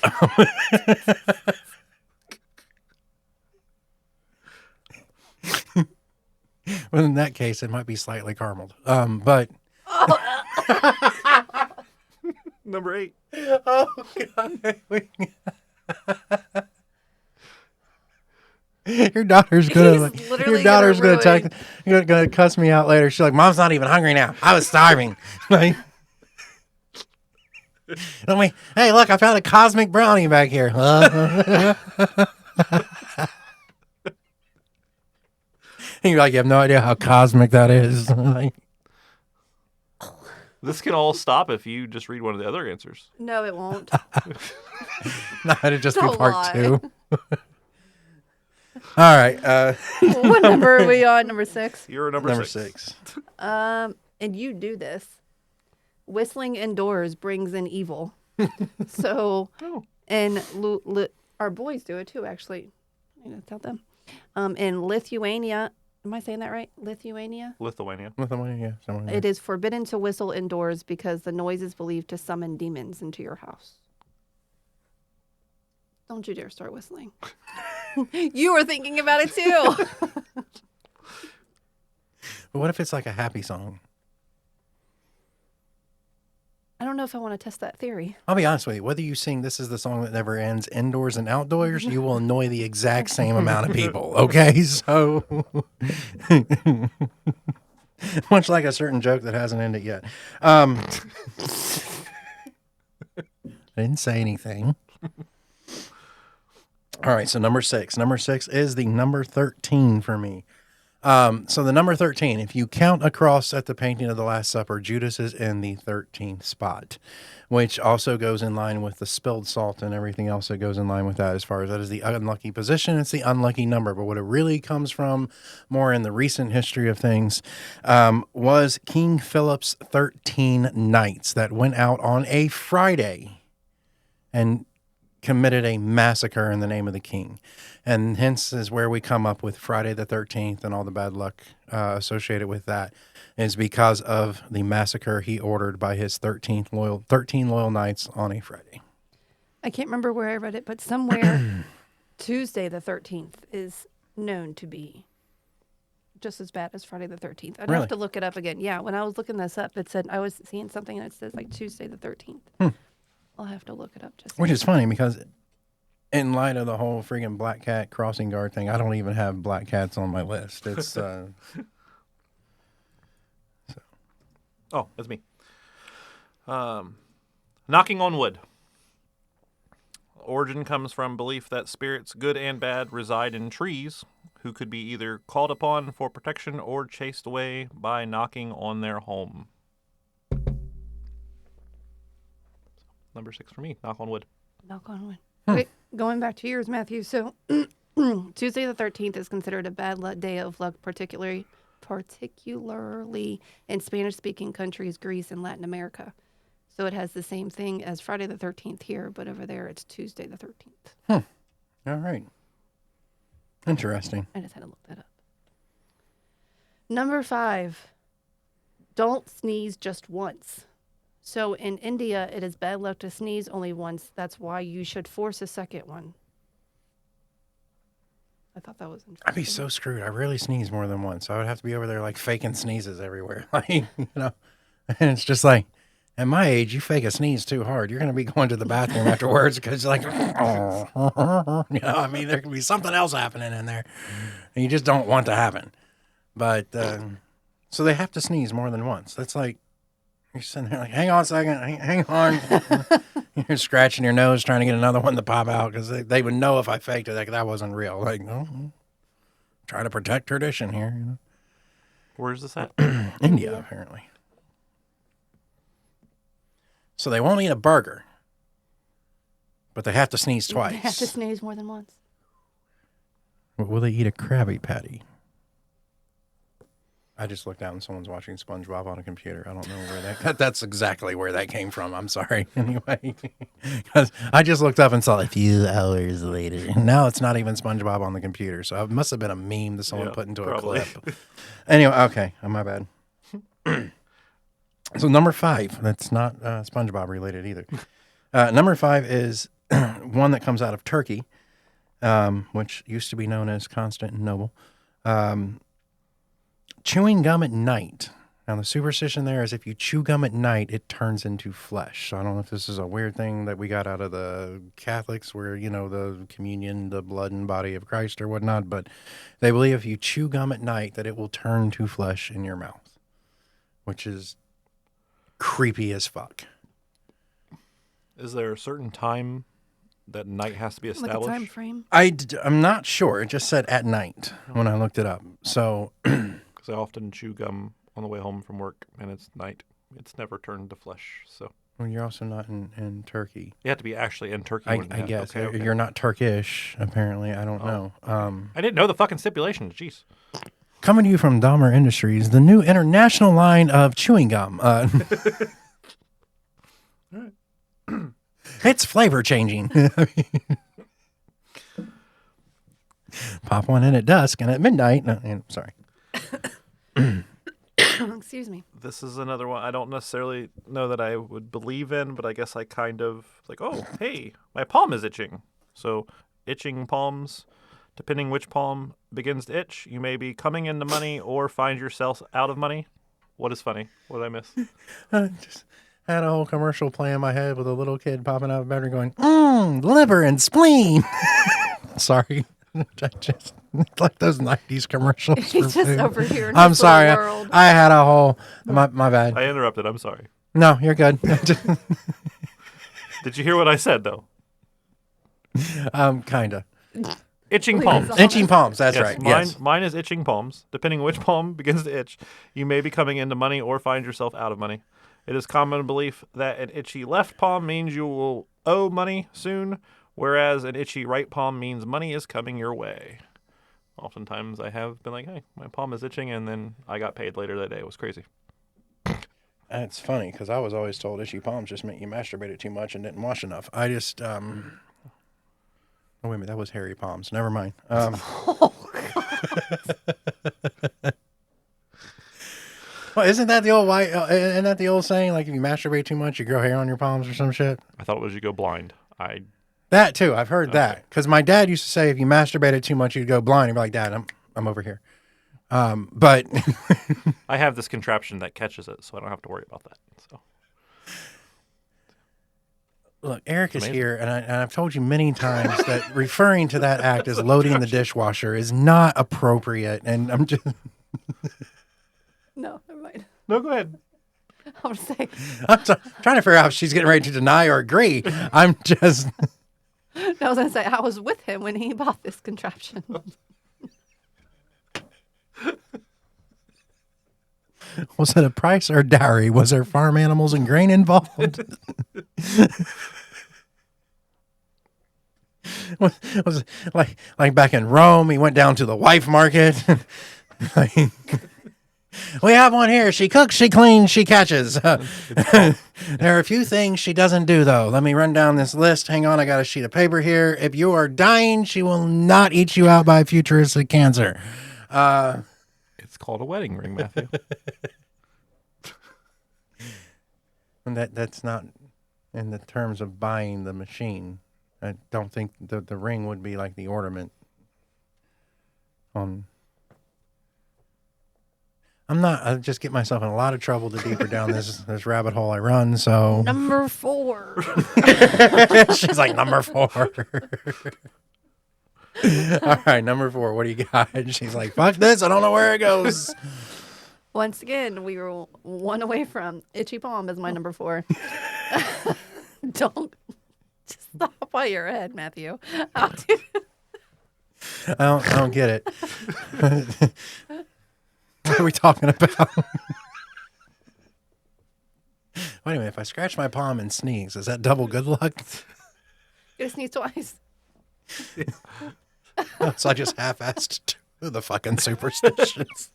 Well, in that case, it might be slightly carameled. But number 8. oh god, your daughter's gonna gonna cuss me out later. She's like, "Mom's not even hungry now. I was starving." Like. Hey, look, I found a cosmic brownie back here. And you're like, you have no idea how cosmic that is. This can all stop if you just read one of the other answers. No, it won't. No, it'd just be Don't part lie. 2. All right. What number are we on? Number 6? You're number 6. And you do this. Whistling indoors brings in evil. So, and our boys do it too, actually. I'm going to tell them. In Lithuania, am I saying that right? Lithuania? Lithuania. Yeah. It is forbidden to whistle indoors because the noise is believed to summon demons into your house. Don't you dare start whistling. You were thinking about it too. But what if it's like a happy song? I don't know if I want to test that theory. I'll be honest with you. Whether you sing "This Is the Song That Never Ends" indoors and outdoors, you will annoy the exact same amount of people. Okay, so much like a certain joke that hasn't ended yet. I didn't say anything. All right, so number 6. Number 6 is the number 13 for me. So the number 13, if you count across at the painting of the Last Supper, Judas is in the 13th spot, which also goes in line with the spilled salt and everything else that goes in line with that. As far as that is the unlucky position, it's the unlucky number. But what it really comes from, more in the recent history of things, was King Philip's 13 knights that went out on a Friday and committed a massacre in the name of the king. And hence is where we come up with Friday the 13th and all the bad luck associated with that is because of the massacre he ordered by his 13 loyal knights on a Friday. I can't remember where I read it, but somewhere Tuesday the 13th is known to be just as bad as Friday the 13th. I'd Really? have to look it up again. Yeah, when I was looking this up, it said I was seeing something and it says like Tuesday the 13th. I'll have to look it up just. Which is funny because in light of the whole freaking black cat crossing guard thing, I don't even have black cats on my list. It's Oh, that's me. Knocking on wood. Origin comes from belief that spirits, good and bad, reside in trees, who could be either called upon for protection or chased away by knocking on their home. Number 6 for me. Knock on wood. Knock on wood. Wait, going back to yours, Matthew. So Tuesday the 13th is considered a bad day of luck, particularly in Spanish-speaking countries, Greece and Latin America. So it has the same thing as Friday the 13th here, but over there it's Tuesday the 13th. all right. Interesting. I just had to look that up. Number 5, don't sneeze just once. So in India, it is bad luck to sneeze only once. That's why you should force a second one. I thought that was interesting. I'd be so screwed. I rarely sneeze more than once. I would have to be over there like faking sneezes everywhere. Like, you know, and it's just like, at my age, you fake a sneeze too hard, you're going to be going to the bathroom afterwards because you're like, oh, you know, I mean, there could be something else happening in there and you just don't want to happen. But, so they have to sneeze more than once. That's like, you're sitting there like, hang on a second, hang on. You're scratching your nose trying to get another one to pop out because they would know if I faked it, like that wasn't real. Like, no, try to protect tradition here. You know? Where's this at? India, apparently. So they won't eat a burger, but they have to sneeze twice. They have to sneeze more than once. Will they eat a Krabby Patty? I just looked out and someone's watching SpongeBob on a computer. I don't know where that's exactly where that came from. I'm sorry. Anyway, because I just looked up and saw a few hours later. Now it's not even SpongeBob on the computer. So it must have been a meme that someone put into probably. a clip. Anyway, okay. Oh, my bad. So number 5, that's not SpongeBob related either. Number 5 is one that comes out of Turkey, which used to be known as Constantinople. Chewing gum at night. Now, the superstition there is if you chew gum at night, it turns into flesh. So I don't know if this is a weird thing that we got out of the Catholics where, you know, the communion, the blood and body of Christ or whatnot. But they believe if you chew gum at night that it will turn to flesh in your mouth, which is creepy as fuck. Is there a certain time that night has to be established? Like a time frame? I'm not sure. It just said at night when I looked it up. So... Because I often chew gum on the way home from work, and it's night. It's never turned to flesh. So well, you're also not in Turkey. you have to be actually in Turkey. I when you guess. Okay. You're not Turkish, apparently. I don't know. I didn't know the fucking stipulations. Jeez. Coming to you from Dahmer Industries, the new international line of chewing gum. It's flavor changing. Pop one in at dusk and at midnight. Sorry. Excuse me. This is another one I don't necessarily know that I would believe in, but I guess I kind of like, oh, hey, my palm is itching. So itching palms, depending which palm begins to itch, you may be coming into money or find yourself out of money. What is funny? What did I miss? Just had a whole commercial play in my head with a little kid popping out of bed and going, liver and spleen. Sorry. Just like those 90s commercials. He's just over here in I'm his sorry. little world. I had a whole, my bad. I interrupted. I'm sorry. No, you're good. Did you hear what I said, though? Kinda. Itching Leave palms. us on Itching palms. That's Yes, right. Mine, Yes. mine is itching palms. Depending which palm begins to itch, you may be coming into money or find yourself out of money. It is common belief that an itchy left palm means you will owe money soon, whereas an itchy right palm means money is coming your way. Oftentimes I have been like, hey, my palm is itching, and then I got paid later that day. It was crazy. That's funny because I was always told itchy palms just meant you masturbated too much and didn't wash enough. I just Oh wait a minute, that was hairy palms. Never mind. Well, isn't that the old isn't that the old saying? Like if you masturbate too much, you grow hair on your palms or some shit. I thought it was you go blind. That too, I've heard that. Because my dad used to say if you masturbated too much, you'd go blind. He'd be like, Dad, I'm over here. But I have this contraption that catches it, so I don't have to worry about that. So look, Eric is Amazing. here, and I've told you many times that referring to that act as loading the dishwasher is not appropriate. And I'm just No, never mind. no, go ahead. I'm just saying. trying to figure out if she's getting ready to deny or agree. I'm just. I was going to say, I was with him when he bought this contraption. Was it a price or a dowry? Was there farm animals and grain involved? was it like back in Rome? He went down to the wife market. Like, we have one here. She cooks, she cleans, she catches. There are a few things she doesn't do, though. Let me run down this list. Hang on, I got a sheet of paper here. If you are dying, she will not eat you out by futuristic cancer. It's called a wedding ring, Matthew. And that's not in the terms of buying the machine. I don't think the ring would be like the ornament on. I just get myself in a lot of trouble the deeper down this rabbit hole I run, so. Number 4. She's like, number 4. All right, number 4, what do you got? And she's like, fuck this, I don't know where it goes. Once again, we were one away from itchy palm as my number 4. Don't just stop while you're ahead, Matthew. I don't get it. What are we talking about? Wait a minute, if I scratch my palm and sneeze, is that double good luck? You sneeze twice. So I just half-assed the fucking superstitions.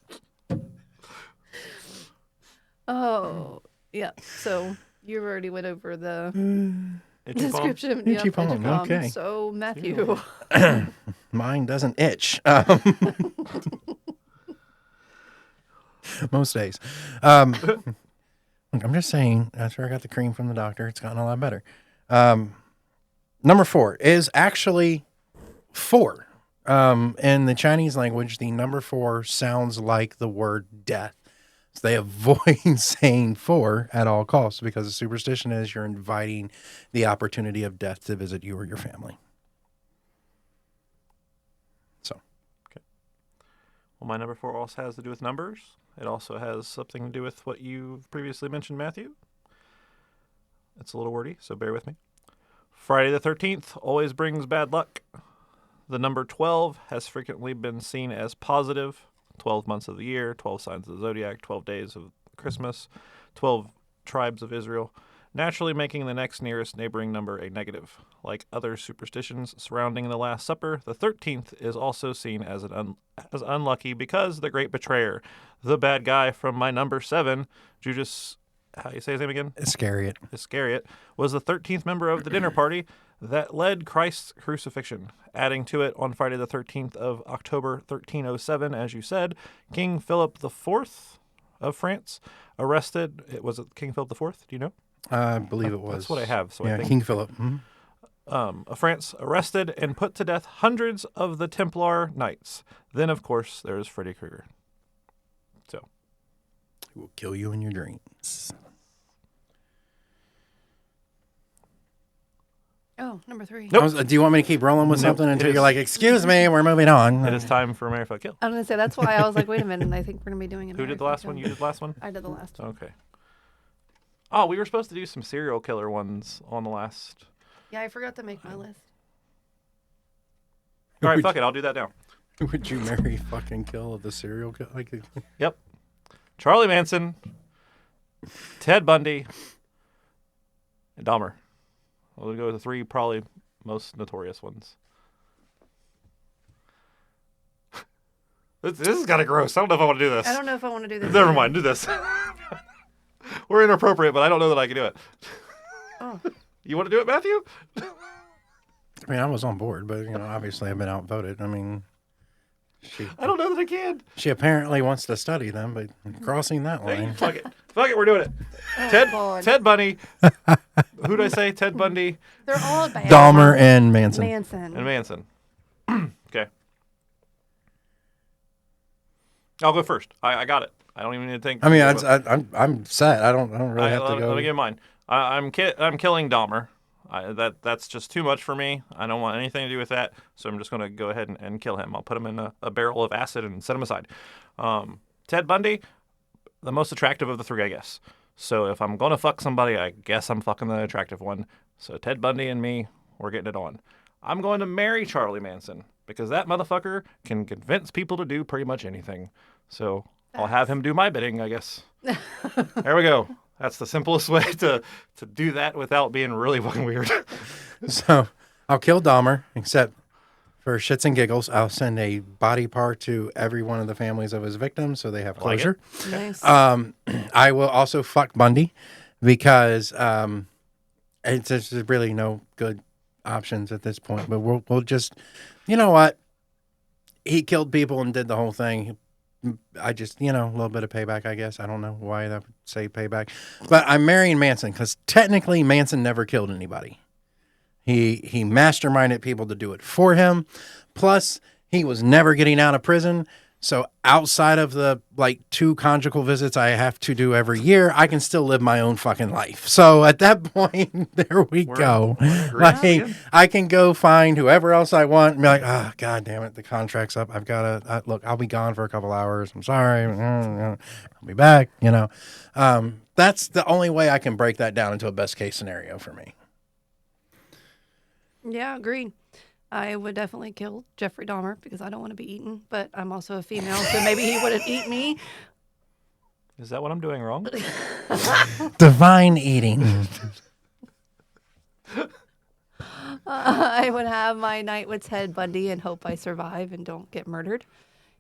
Oh, yeah. So you already went over the Itchy palm. description. Itchy Yep, palm, okay. So Matthew. Mine doesn't itch. Most days. Look, I'm just saying, after I got the cream from the doctor, it's gotten a lot better. Number 4 is actually 4. In the Chinese language, the number 4 sounds like the word death. So they avoid saying 4 at all costs because the superstition is you're inviting the opportunity of death to visit you or your family. So. Well, my number 4 also has to do with numbers. It also has something to do with what you've previously mentioned, Matthew. It's a little wordy, so bear with me. Friday the 13th always brings bad luck. The number 12 has frequently been seen as positive. 12 months of the year, 12 signs of the zodiac, 12 days of Christmas, 12 tribes of Israel, naturally making the next nearest neighboring number a negative. Like other superstitions surrounding the Last Supper, the 13th is also seen as as unlucky because the great betrayer, the bad guy from my number 7, Judas, how do you say his name again? Iscariot, was the 13th member of the dinner party that led Christ's crucifixion. Adding to it, on Friday the 13th of October 1307, as you said, King Philip IV of France arrested. Was it King Philip IV? Do you know? I believe it was. That's what I have. So yeah, I think King Philip. of France arrested and put to death hundreds of the Templar knights. Then, of course, there's Freddy Krueger. So, He will kill you in your dreams. Oh, number 3. Nope. Do you want me to keep rolling with Nope, something it until is- you're like, excuse me, we're moving on? it is time for America Kill. I'm going to say that's why I was like, wait a minute. I think we're going to be doing it. Who did the last one? You did the last one? I did the last one. Okay. Oh, we were supposed to do some serial killer ones on the last. Yeah, I forgot to make my list. All right, fuck it. I'll do that now. Would you marry fucking kill the serial killer? Like, Yep. Charlie Manson, Ted Bundy, and Dahmer. We'll go with the three probably most notorious ones. This is kind of gross. I don't know if I want to do this. I don't know if I want to do this. Never either. mind. Do this. We're inappropriate, but I don't know that I can do it. Oh. You want to do it, Matthew? I mean, I was on board, but obviously I've been outvoted. I mean, I don't know that I can. she apparently wants to study them, but crossing that line. Fuck it. Fuck it. We're doing it. God. Ted Bundy. Who'd I say? Ted Bundy They're all bad. Dahmer and Manson. Manson. and Manson. Okay. I'll go first. I got it. I don't even need to think. I mean, I'm set. I don't really have to let go. me get mine. I'm killing Dahmer. That's just too much for me. I don't want anything to do with that. So I'm just going to go ahead and kill him. I'll put him in a barrel of acid and set him aside. Ted Bundy, the most attractive of the three, I guess. So if I'm going to fuck somebody, I guess I'm fucking the attractive one. So Ted Bundy and me, we're getting it on. I'm going to marry Charlie Manson because that motherfucker can convince people to do pretty much anything. So I'll have him do my bidding, I guess. There we go. That's the simplest way to do that without being really fucking weird. So I'll kill Dahmer, except for shits and giggles. I'll send a body part to every one of the families of his victims so they have like closure. Nice. I will also fuck Bundy because it's just really no good options at this point. But we'll just, you know what? He killed people and did the whole thing. I just, a little bit of payback, I guess. I don't know why that would say payback. But I'm marrying Manson because technically Manson never killed anybody. He masterminded people to do it for him. Plus, he was never getting out of prison. So outside of the 2 conjugal visits I have to do every year, I can still live my own fucking life. So at that point, there we go. I can go find whoever else I want and be like, oh, God damn it, the contract's up. I've got to, look, I'll be gone for a couple hours. I'm sorry. I'll be back, That's the only way I can break that down into a best case scenario for me. Yeah, agreed. I would definitely kill Jeffrey Dahmer because I don't want to be eaten, but I'm also a female, so maybe he wouldn't eat me. Is that what I'm doing wrong? Divine eating. I would have my night with Ted Bundy and hope I survive and don't get murdered.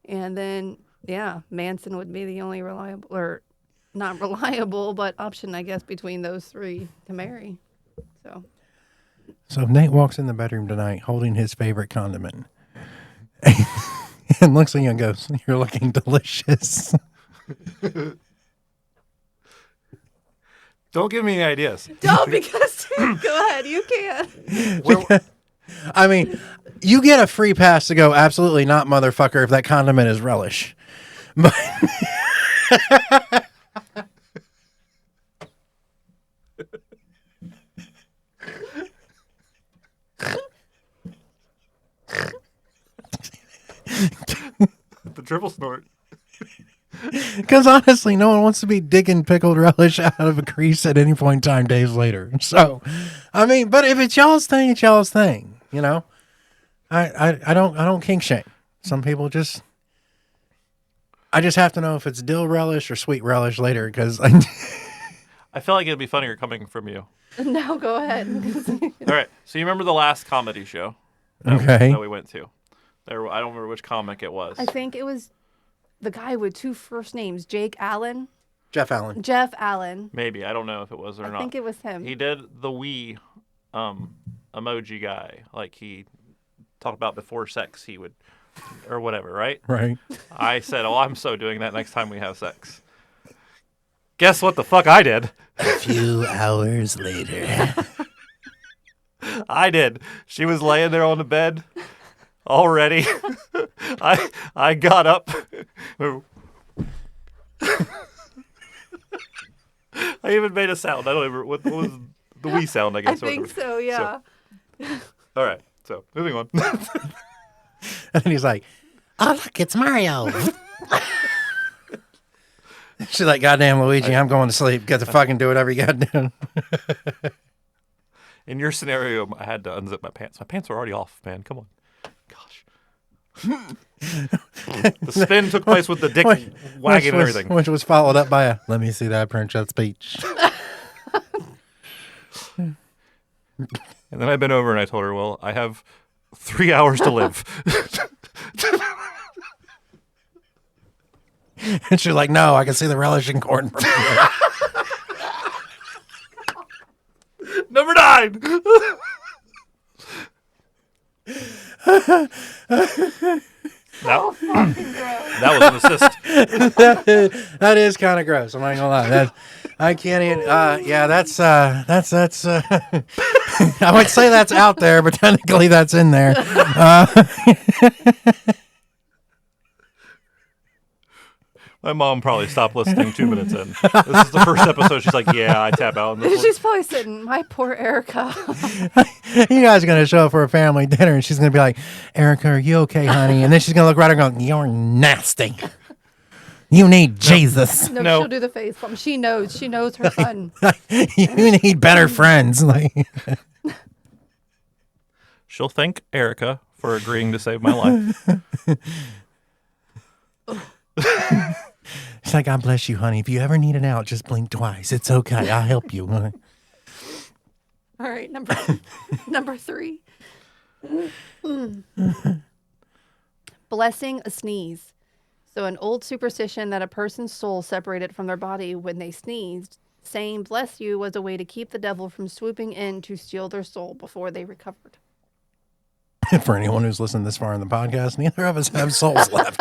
And then, Manson would be the only reliable, or not reliable, but option, I guess, between those three to marry. So if Nate walks in the bedroom tonight holding his favorite condiment and looks at you and goes, "You're looking delicious." Don't give me any ideas. Don't, because go ahead, you can. I mean, you get a free pass to go, absolutely not, motherfucker, if that condiment is relish. But The triple snort. because honestly, no one wants to be digging pickled relish out of a crease at any point in time days later. So, I mean, but if it's y'all's thing, it's y'all's thing. I don't kink shame. Some people just. I just have to know if it's dill relish or sweet relish later because I feel like it'd be funnier coming from you. No, go ahead. All right. So you remember the last comedy show that we went to? I don't remember which comic it was. I think it was the guy with 2 first names, Jeff Allen. Jeff Allen. Jeff Allen. Maybe. I don't know if it was or not. I think it was him. He did the we emoji guy. Like he talked about before sex he would, or whatever, right? Right. I said, oh, I'm so doing that next time we have sex. Guess what the fuck I did? A few hours later. I did. She was laying there on the bed already. I got up. I even made a sound. I don't even what was the wee sound, I guess. I think so, yeah. All right. So, moving on. And he's like, "Oh, look, it's Mario." She's like, "Goddamn, Luigi, I'm going to sleep. Get to fucking do whatever you got to do." In your scenario, I had to unzip my pants. My pants were already off, man. Come on. Gosh. The spin took place with the dick wagging and everything. Which was followed up by a, let me see that princess speech. And then I bent over and I told her, well, I have 3 hours to live. And she's like, no, I can see the relish in corn from here. Number 9. That was an assist. That is kind of gross. I'm not gonna lie. I can't even. Yeah, that's. I would say that's out there, but technically that's in there. My mom probably stopped listening 2 minutes in. This is the first episode. She's like, yeah, I tap out on this one. She's probably sitting, my poor Erica. You guys are gonna show up for a family dinner, and she's gonna be like, "Erica, are you okay, honey?" And then she's gonna look right at her and go, "You're nasty. You need Jesus. No, she'll do the face palm. She knows. She knows her son. You need better friends." Like, She'll thank Erica for agreeing to save my life. she's like, "God bless you, honey. If you ever need an out, just blink twice. It's okay. I'll help you." All right, number 3. Blessing a sneeze. So an old superstition that a person's soul separated from their body when they sneezed, saying bless you was a way to keep the devil from swooping in to steal their soul before they recovered. For anyone who's listened this far in the podcast, neither of us have souls left.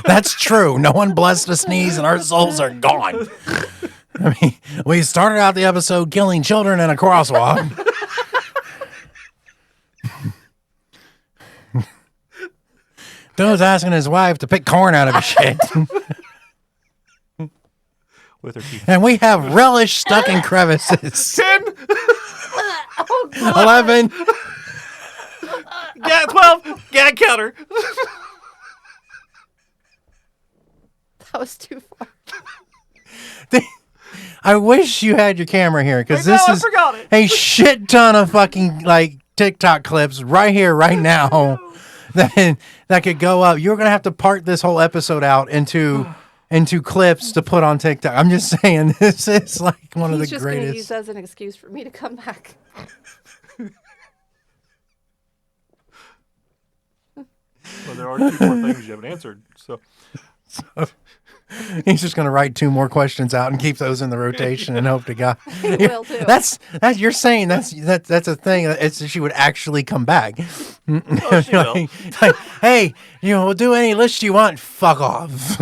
That's true. No one blessed a sneeze and our souls are gone. I mean, we started out the episode killing children in a crosswalk. Dude's asking his wife to pick corn out of his shit. With her teeth. And we have relish stuck in crevices. 10. Oh, God. 11. Yeah, 12. Gag counter. That was too far. I wish you had your camera here, because this is forgot it. a shit ton of fucking like TikTok clips right here, right now, that could go up. You're gonna have to part this whole episode out into clips to put on TikTok. I'm just saying, this is like one of the He's just going to use greatest. that as an excuse for me to come back. Well, there are 2 more things you haven't answered. So He's just gonna write 2 more questions out and keep those in the rotation and hope to God. He will too. That's you're saying that's a thing. It's she would actually come back. oh, she will. Like, hey, we'll do any list you want. Fuck off.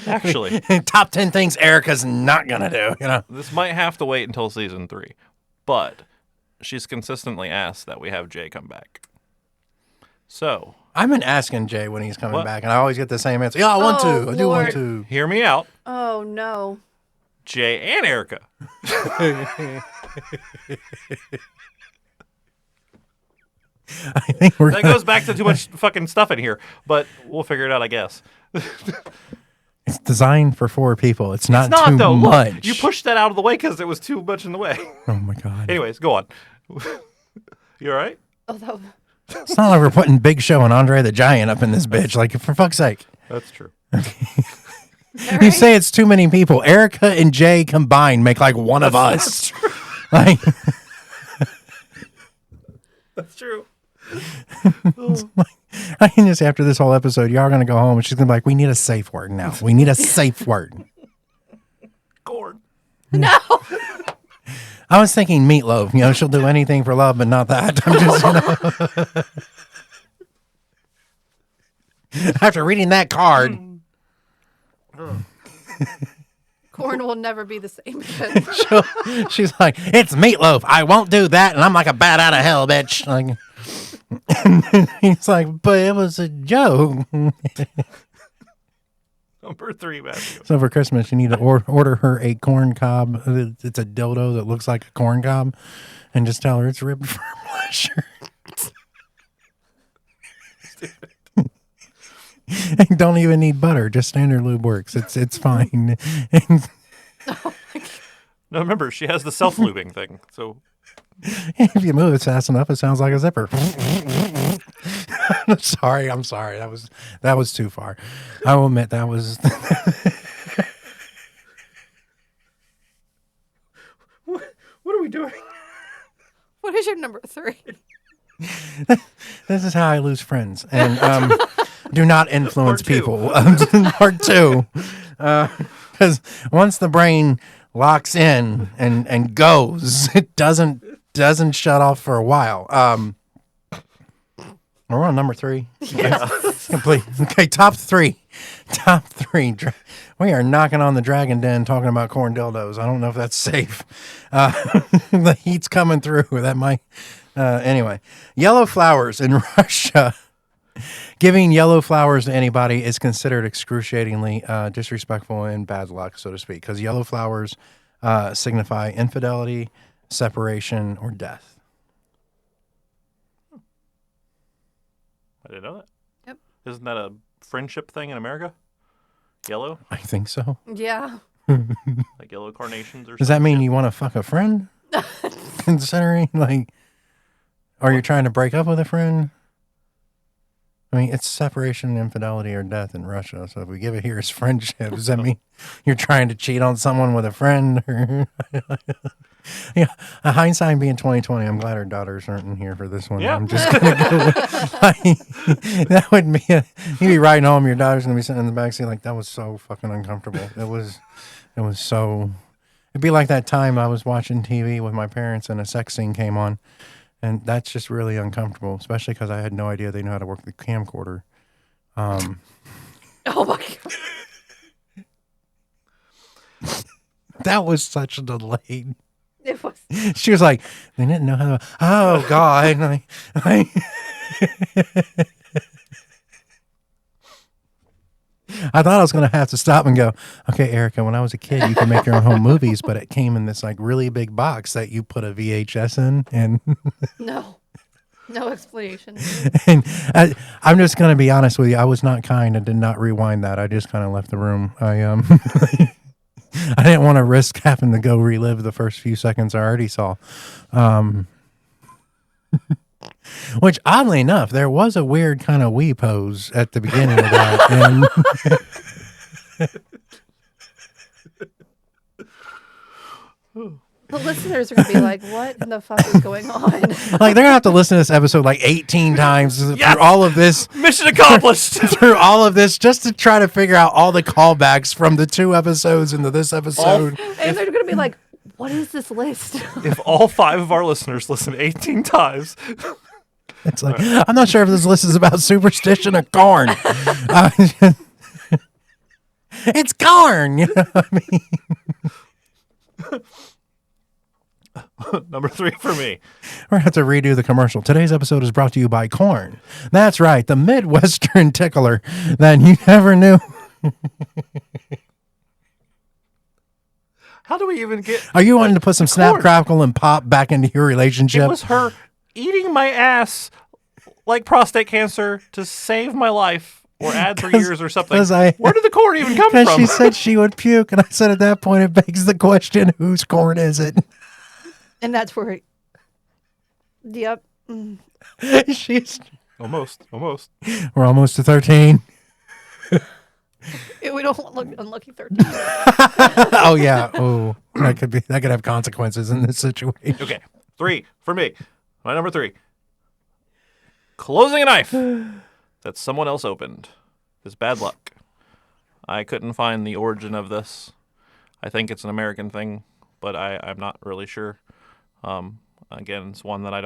Actually, Top 10 things Erica's not gonna do. this might have to wait until season 3, but she's consistently asked that we have Jay come back. So I've been asking Jay when he's coming What? back, and I always get the same answer. Yeah, I want Oh, to. I do want Lord. to. hear me out, Oh, no. Jay and Erica. I think we're That goes back to too much fucking stuff in here, but we'll figure it out, I guess. It's designed for 4 people. It's not, It's not too though. Look, much. you pushed that out of the way because it was too much in the way. Oh my God. Anyways, go on. You all right? Oh, that It's not like we're putting Big Show and Andre the Giant up in this bitch. Like, for fuck's sake. That's true. You say it's too many people. Erica and Jay combined make like one of us. Like, That's true. I can just, after this whole episode, y'all are going to go home and she's going to be like, we need a safe word now. We need a safe word. Corn. No. I was thinking meatloaf. She'll do anything for love, but not that. I'm just, after reading that card. Corn will never be the same again. She's like, it's meatloaf. I won't do that. And I'm like a bat out of hell, bitch. Like, he's like, but it was a joke. Number 3, Matthew. So for Christmas, you need to order her a corn cob. It's a dildo that looks like a corn cob. And just tell her it's ribbed for pleasure. And don't even need butter. Just standard lube works. It's fine. No, remember, she has the self-lubing thing, so If you move it fast enough, it sounds like a zipper. I'm sorry. That was too far. I will admit that was. What are we doing? What is your number 3? This is how I lose friends and do not influence Part two. people. Part 2, because once the brain locks in and goes, it doesn't shut off for a while. We're on number 3. Yeah. Complete. Okay, top 3. We are knocking on the dragon den talking about corn dildos. I don't know if that's safe. The heat's coming through. That might. Anyway, yellow flowers in Russia. Giving yellow flowers to anybody is considered excruciatingly disrespectful and bad luck, so to speak, because yellow flowers signify infidelity, separation, or death. I didn't know that. Yep. Isn't that a friendship thing in America? Yellow? I think so. Yeah. Like yellow carnations or Does that mean you want to fuck a friend? Considering, like, or you're trying to break up with a friend? I mean, it's separation, infidelity, or death in Russia. So if we give it here as friendship, does that mean you're trying to cheat on someone with a friend? Yeah, hindsight being 2020, I'm glad our daughters aren't in here for this one. Yeah. I'm just gonna go with, that would be you'd be riding home, your daughter's gonna be sitting in the backseat like, that was so fucking uncomfortable. It was so. It'd be like that time I was watching TV with my parents and a sex scene came on, and that's just really uncomfortable, especially because I had no idea they know how to work the camcorder. Oh my God. That was such a delayed. It was. She was like, they didn't know how to. Oh God! I thought I was going to have to stop and go, okay, Erica, when I was a kid, you could make your own home movies, but it came in this like really big box that you put a VHS in, and No explanation. and I'm just going to be honest with you. I was not kind. I did not rewind that. I just kind of left the room. I didn't want to risk having to go relive the first few seconds I already saw. Which, oddly enough, there was a weird kind of wee pose at the beginning of that. And The listeners are going to be like, what in the fuck is going on? like, they're going to have to listen to this episode like 18 times Yes! through all of this. Mission accomplished. Through all of this, just to try to figure out all the callbacks from the 2 episodes into this episode. And they're going to be like, what is this list? If all 5 of our listeners listen 18 times, It's like, I'm not sure if this list is about superstition or corn. It's corn, you know what I mean? number 3 for me. We're going to have to redo the commercial. Today's episode is brought to you by corn. That's right, the Midwestern tickler that you never knew. How do we even get? Are you wanting to put some snap, corn? crackle, and pop back into your relationship? It was her eating my ass like prostate cancer to save my life or add 3 years or something. Where did the corn even come Because from? she said she would puke, and I said at that point it begs the question, whose corn is it? And that's where, yep. She's. Almost. We're almost to 13. We don't look unlucky 13. Oh yeah. Oh, that could have consequences in this situation. Okay, 3 for me. My number 3. Closing a knife that someone else opened is bad luck. I couldn't find the origin of this. I think it's an American thing, but I'm not really sure. Again, it's one that I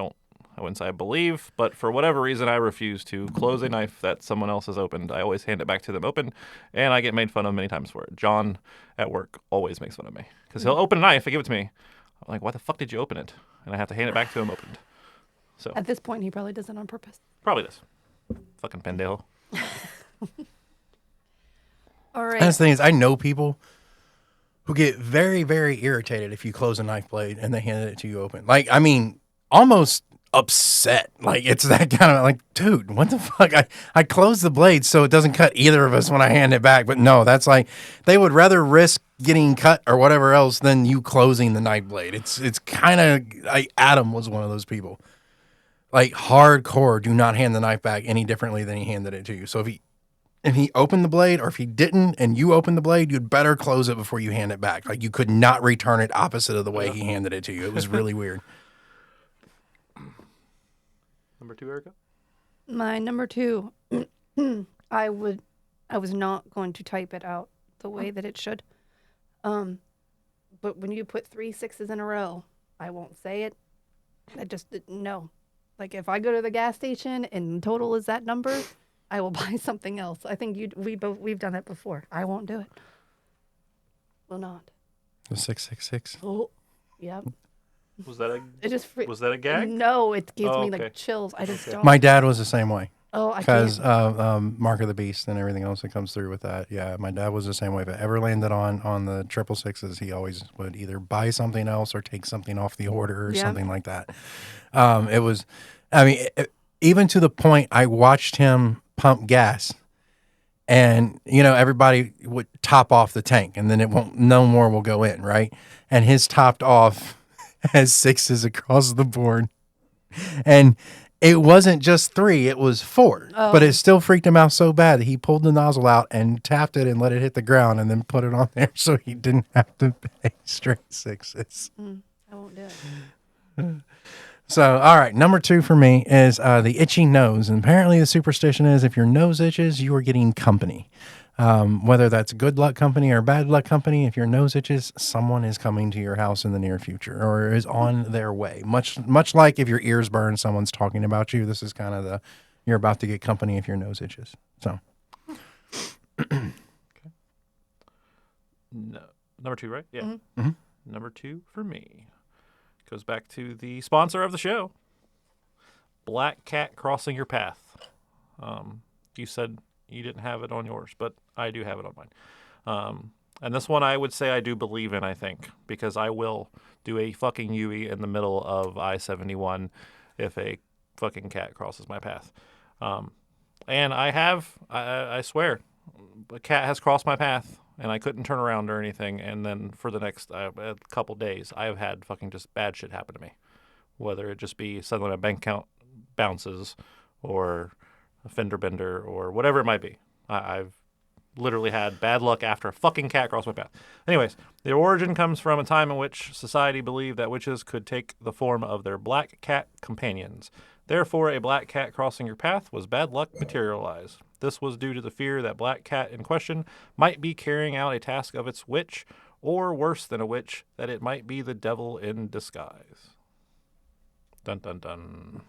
wouldn't say I believe, but for whatever reason, I refuse to close a knife that someone else has opened. I always hand it back to them open, and I get made fun of many times for it. John at work always makes fun of me because he'll open a knife and give it to me. I'm like, why the fuck did you open it? And I have to hand it back to him opened. So At this point, he probably does it on purpose. probably does. Fucking pendejo. All right. That's the thing is, I know people who get very, very irritated if you close a knife blade and they hand it to you open. Like, I mean, almost upset. Like, it's that kind of like, dude, what the fuck? I close the blade so it doesn't cut either of us when I hand it back. But no, that's like, they would rather risk getting cut or whatever else than you closing the knife blade. It's kind of like Adam was one of those people. Like, hardcore, do not hand the knife back any differently than he handed it to you. So if he opened the blade, or if he didn't and you opened the blade, you'd better close it before you hand it back. Like, you could not return it opposite of the way he handed it to you. It was really weird. Number 2, Erica? My number 2, I was not going to type it out the way that it should. But when you put 3 6s in a row, I won't say it. I just, no. Like, if I go to the gas station and total is that number, I will buy something else. I think we've done it before. I won't do it. Will not. The 666. Oh, yep. Was that Was that a gag? No, it gives me okay. like chills. I just don't. My dad was the same way. Oh, I Because can't. Mark of the Beast and everything else that comes through with that. Yeah, my dad was the same way. If it ever landed on the 666s, he always would either buy something else or take something off the order or Yeah. something like that. It was, I mean, even to the point I watched him pump gas, and everybody would top off the tank, and then no more will go in, right? And his topped off has 6s across the board, and it wasn't just 3, it was 4. Oh. But it still freaked him out so bad that he pulled the nozzle out and tapped it and let it hit the ground and then put it on there so he didn't have to pay straight 6s. I won't do it. So, all right, number 2 for me is the itchy nose. And apparently the superstition is if your nose itches, you are getting company. Whether that's good luck company or bad luck company, if your nose itches, someone is coming to your house in the near future or is on their way. Much like if your ears burn, someone's talking about you. This is kind of you're about to get company if your nose itches. So, No. Number 2, right? Yeah. Mm-hmm. Number 2 for me goes back to the sponsor of the show, Black Cat Crossing Your Path. You said you didn't have it on yours, but I do have it on mine. And this one I would say I do believe in, I think, because I will do a fucking Yui in the middle of I-71 if a fucking cat crosses my path. And I swear, a cat has crossed my path, and I couldn't turn around or anything. And then for the next couple days, I have had fucking just bad shit happen to me. Whether it just be suddenly my bank account bounces or a fender bender or whatever it might be. I've literally had bad luck after a fucking cat crossed my path. Anyways, the origin comes from a time in which society believed that witches could take the form of their black cat companions. Therefore, a black cat crossing your path was bad luck materialized. This was due to the fear that black cat in question might be carrying out a task of its witch, or worse than a witch, that it might be the devil in disguise. Dun dun dun.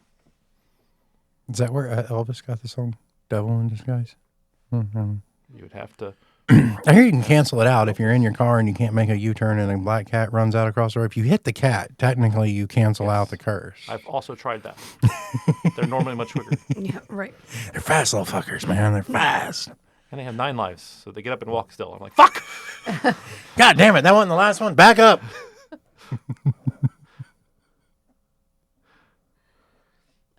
is that where Elvis got the song Devil in Disguise? Mm-hmm. You would have to. I hear you can cancel it out if you're in your car and you can't make a U-turn and a black cat runs out across the road. If you hit the cat, technically you cancel out the curse. I've also tried that. They're normally much quicker. Yeah, right. They're fast little fuckers, man. They're fast. And they have 9 lives, so they get up and walk still. I'm like, fuck! God damn it. That wasn't the last one. Back up.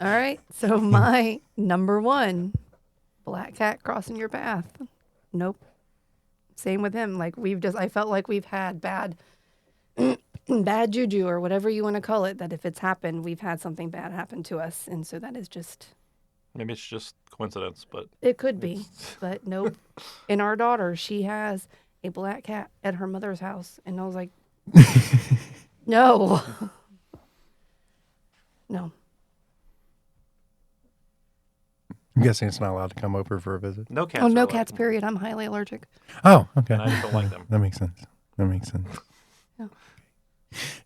All right. So my number 1, black cat crossing your path. Nope. Same with him. Like I felt like we've had bad juju or whatever you want to call it, that if it's happened, we've had something bad happen to us. And so that is just, Maybe it's just coincidence, but it could be, but nope. And our daughter, she has a black cat at her mother's house. And I was like, no, no. I'm guessing it's not allowed to come over for a visit. no cats. Oh, no are cats, allowed. period. I'm highly allergic. Oh, okay. And I just don't like them. That makes sense. Yeah.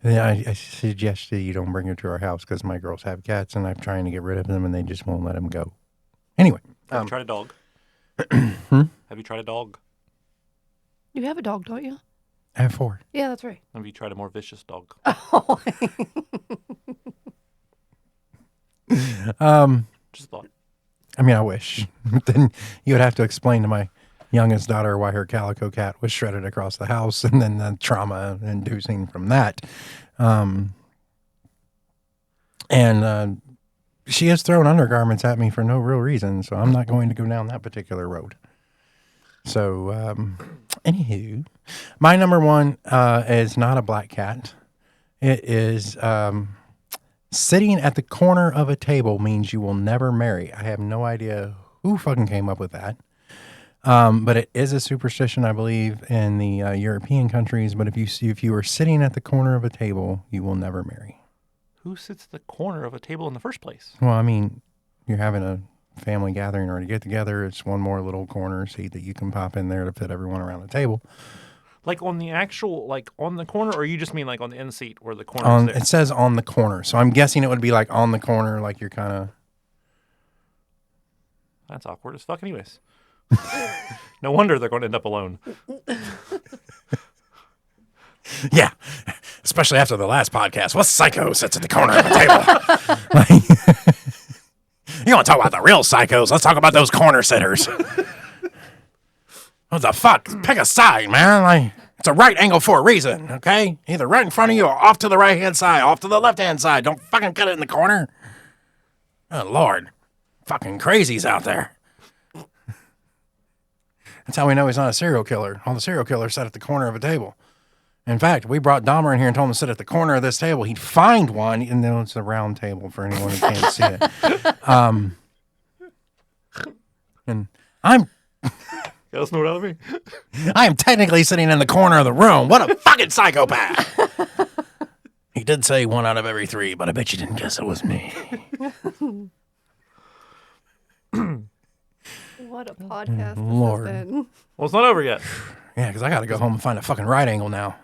And I suggested you don't bring her to our house because my girls have cats and I'm trying to get rid of them and they just won't let them go. Anyway. Have you tried a dog? Have you tried a dog? You have a dog, don't you? I have 4. Yeah, that's right. Have you tried a more vicious dog? Just thought. I mean, I wish. But then you would have to explain to my youngest daughter why her calico cat was shredded across the house and then the trauma inducing from that. And she has thrown undergarments at me for no real reason, so I'm not going to go down that particular road. So, anywho, my number one is not a black cat. It is sitting at the corner of a table means you will never marry. I have no idea who fucking came up with that. But it is a superstition, I believe, in the European countries. But if you are sitting at the corner of a table, you will never marry. Who sits at the corner of a table in the first place? Well, I mean, you're having a family gathering or to get together. It's one more little corner seat that you can pop in there to fit everyone around the table. Like on the actual, like on the corner, or you just mean like on the end seat where the corner is there? It says on the corner, so I'm guessing it would be like on the corner, like you're kind of. That's awkward as fuck, anyways. No wonder they're going to end up alone. Yeah, especially after the last podcast. What psycho sits at the corner of the table? You want to talk about the real psychos? Let's talk about those corner sitters. What the fuck? Pick a side, man. Like, it's a right angle for a reason, okay? Either right in front of you or off to the right-hand side, off to the left-hand side. Don't fucking cut it in the corner. Oh, Lord. Fucking crazies out there. That's how we know he's not a serial killer. All the serial killers sat at the corner of a table. In fact, we brought Dahmer in here and told him to sit at the corner of this table. He'd find one, and then it's a round table for anyone who can't see it. And I'm Got a snort out of me? I am technically sitting in the corner of the room. What a fucking psychopath. He did say 1 out of every 3, but I bet you didn't guess it was me. What a podcast Lord. this has been. Well, it's not over yet. Yeah, because I got to go home and find a fucking right angle now.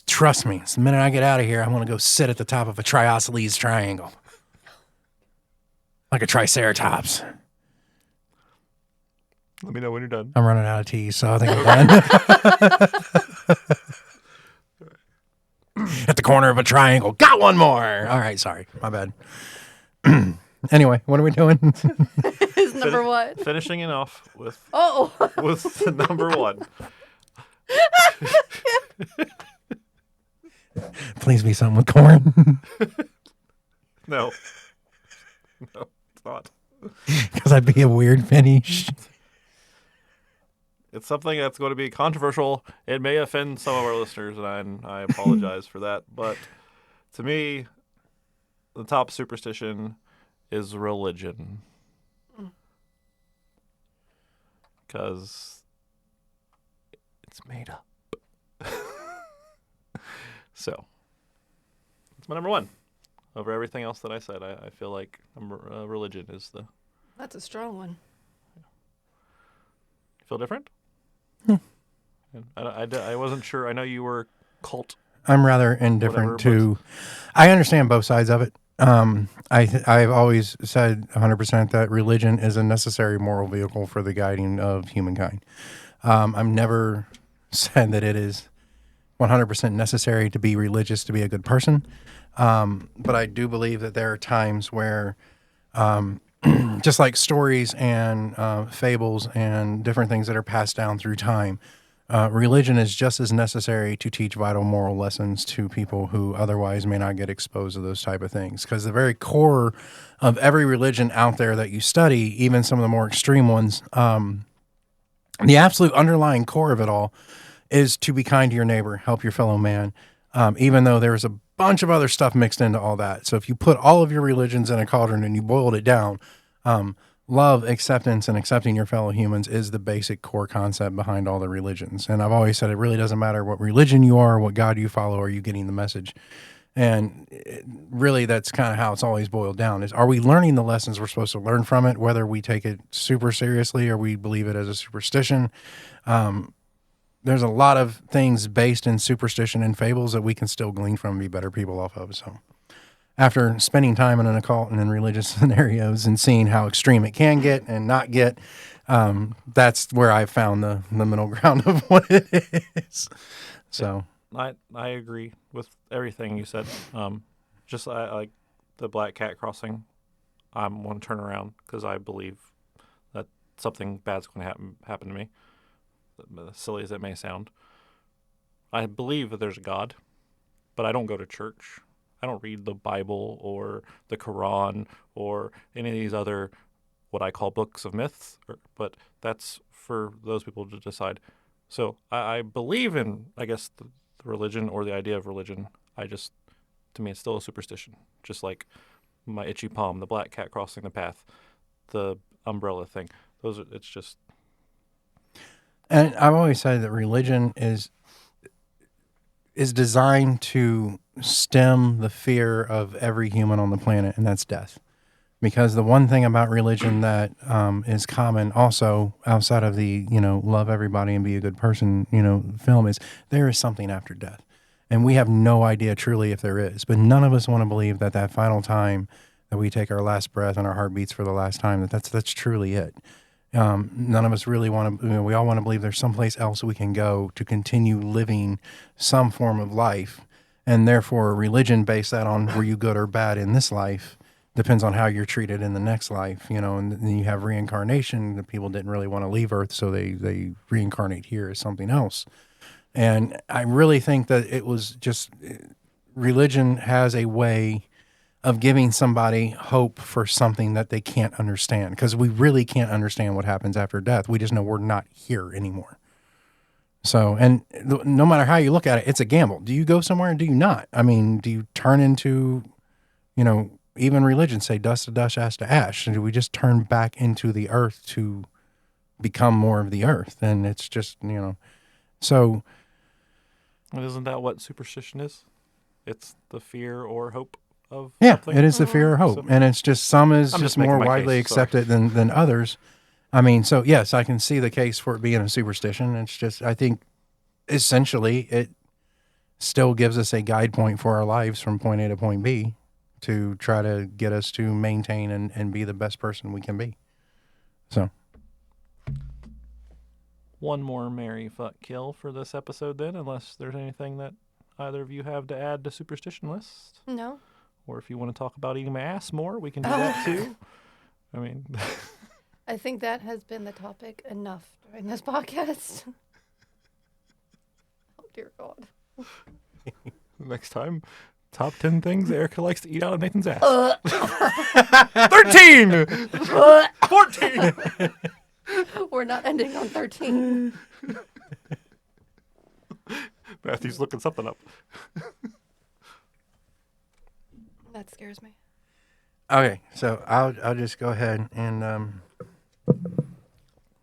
Trust me, the minute I get out of here, I'm going to go sit at the top of a triosceles triangle. Like a triceratops. Let me know when you're done. I'm running out of tea, so I think I'm done. At the corner of a triangle. Got one more. All right, sorry. My bad. Anyway, what are we doing? Is number what? Finishing it off with Oh, the number 1. Please be something with corn. No. No, it's not. Because I'd be a weird finish. It's something that's going to be controversial. It may offend some of our listeners, and I apologize for that. But to me, the top superstition is religion. Because it's made up. So, it's my number 1. Over everything else that I said, I feel like religion is the... that's a strong one. Feel different? I wasn't sure. I know you were cult. I'm rather indifferent Whatever, to... I understand both sides of it. I've always said 100% that religion is a necessary moral vehicle for the guiding of humankind. I've never said that it is 100% necessary to be religious to be a good person. But I do believe that there are times where, just like stories and fables and different things that are passed down through time, religion is just as necessary to teach vital moral lessons to people who otherwise may not get exposed to those type of things. Because the very core of every religion out there that you study, even some of the more extreme ones, the absolute underlying core of it all is to be kind to your neighbor, help your fellow man, even though there's a bunch of other stuff mixed into all that. So if you put all of your religions in a cauldron and you boiled it down, love, acceptance, and accepting your fellow humans is the basic core concept behind all the religions. And I've always said it really doesn't matter what religion you are, what God you follow, are you getting the message? And really, that's kind of how it's always boiled down, is are we learning the lessons we're supposed to learn from it, whether we take it super seriously or we believe it as a superstition? There's a lot of things based in superstition and fables that we can still glean from and be better people off of. So after spending time in an occult and in religious scenarios and seeing how extreme it can get and not get, that's where I found the middle ground of what it is. So I agree with everything you said. Just like the black cat crossing, I'm going to turn around because I believe that something bad's going to happen to me. As silly as it may sound, I believe that there's a God, but I don't go to church. I don't read the Bible or the Quran or any of these other what I call books of myths, but that's for those people to decide. So I believe in, I guess, the religion or the idea of religion. To me, it's still a superstition. Just like my itchy palm, the black cat crossing the path, the umbrella thing. It's just. And I've always said that religion is designed to stem the fear of every human on the planet, and that's death. Because the one thing about religion that is common also outside of the, love everybody and be a good person, film is there is something after death. And we have no idea truly if there is. But none of us want to believe that final time that we take our last breath and our heart beats for the last time, that's truly it. None of us really want to, we all want to believe there's someplace else we can go to continue living some form of life. And therefore, religion based that on were you good or bad in this life depends on how you're treated in the next life, and then you have reincarnation. The people didn't really want to leave Earth, so they reincarnate here as something else. And I really think that it was just religion has a way of giving somebody hope for something that they can't understand, because we really can't understand what happens after death. We just know we're not here anymore. So, and no matter how you look at it, it's a gamble. Do you go somewhere and do you not? I mean, do you turn into, even religion say dust to dust, ash to ash? And do we just turn back into the earth to become more of the earth? And it's just, so. And isn't that what superstition is? It's the fear or hope of something? Yeah, it is the fear or hope. And it's just some is just more widely accepted than others. I mean, so yes, I can see the case for it being a superstition. It's just, I think essentially it still gives us a guide point for our lives from point A to point B to try to get us to maintain and be the best person we can be. So. One more Mary Fuck Kill for this episode then, unless there's anything that either of you have to add to superstition list. No. Or if you want to talk about eating my ass more, we can do that too. I mean... I think that has been the topic enough during this podcast. Oh, dear God. Next time, top 10 things Erica likes to eat out of Nathan's ass. 13! 14! We're not ending on 13. Matthew's looking something up. That scares me. Okay, so I'll just go ahead and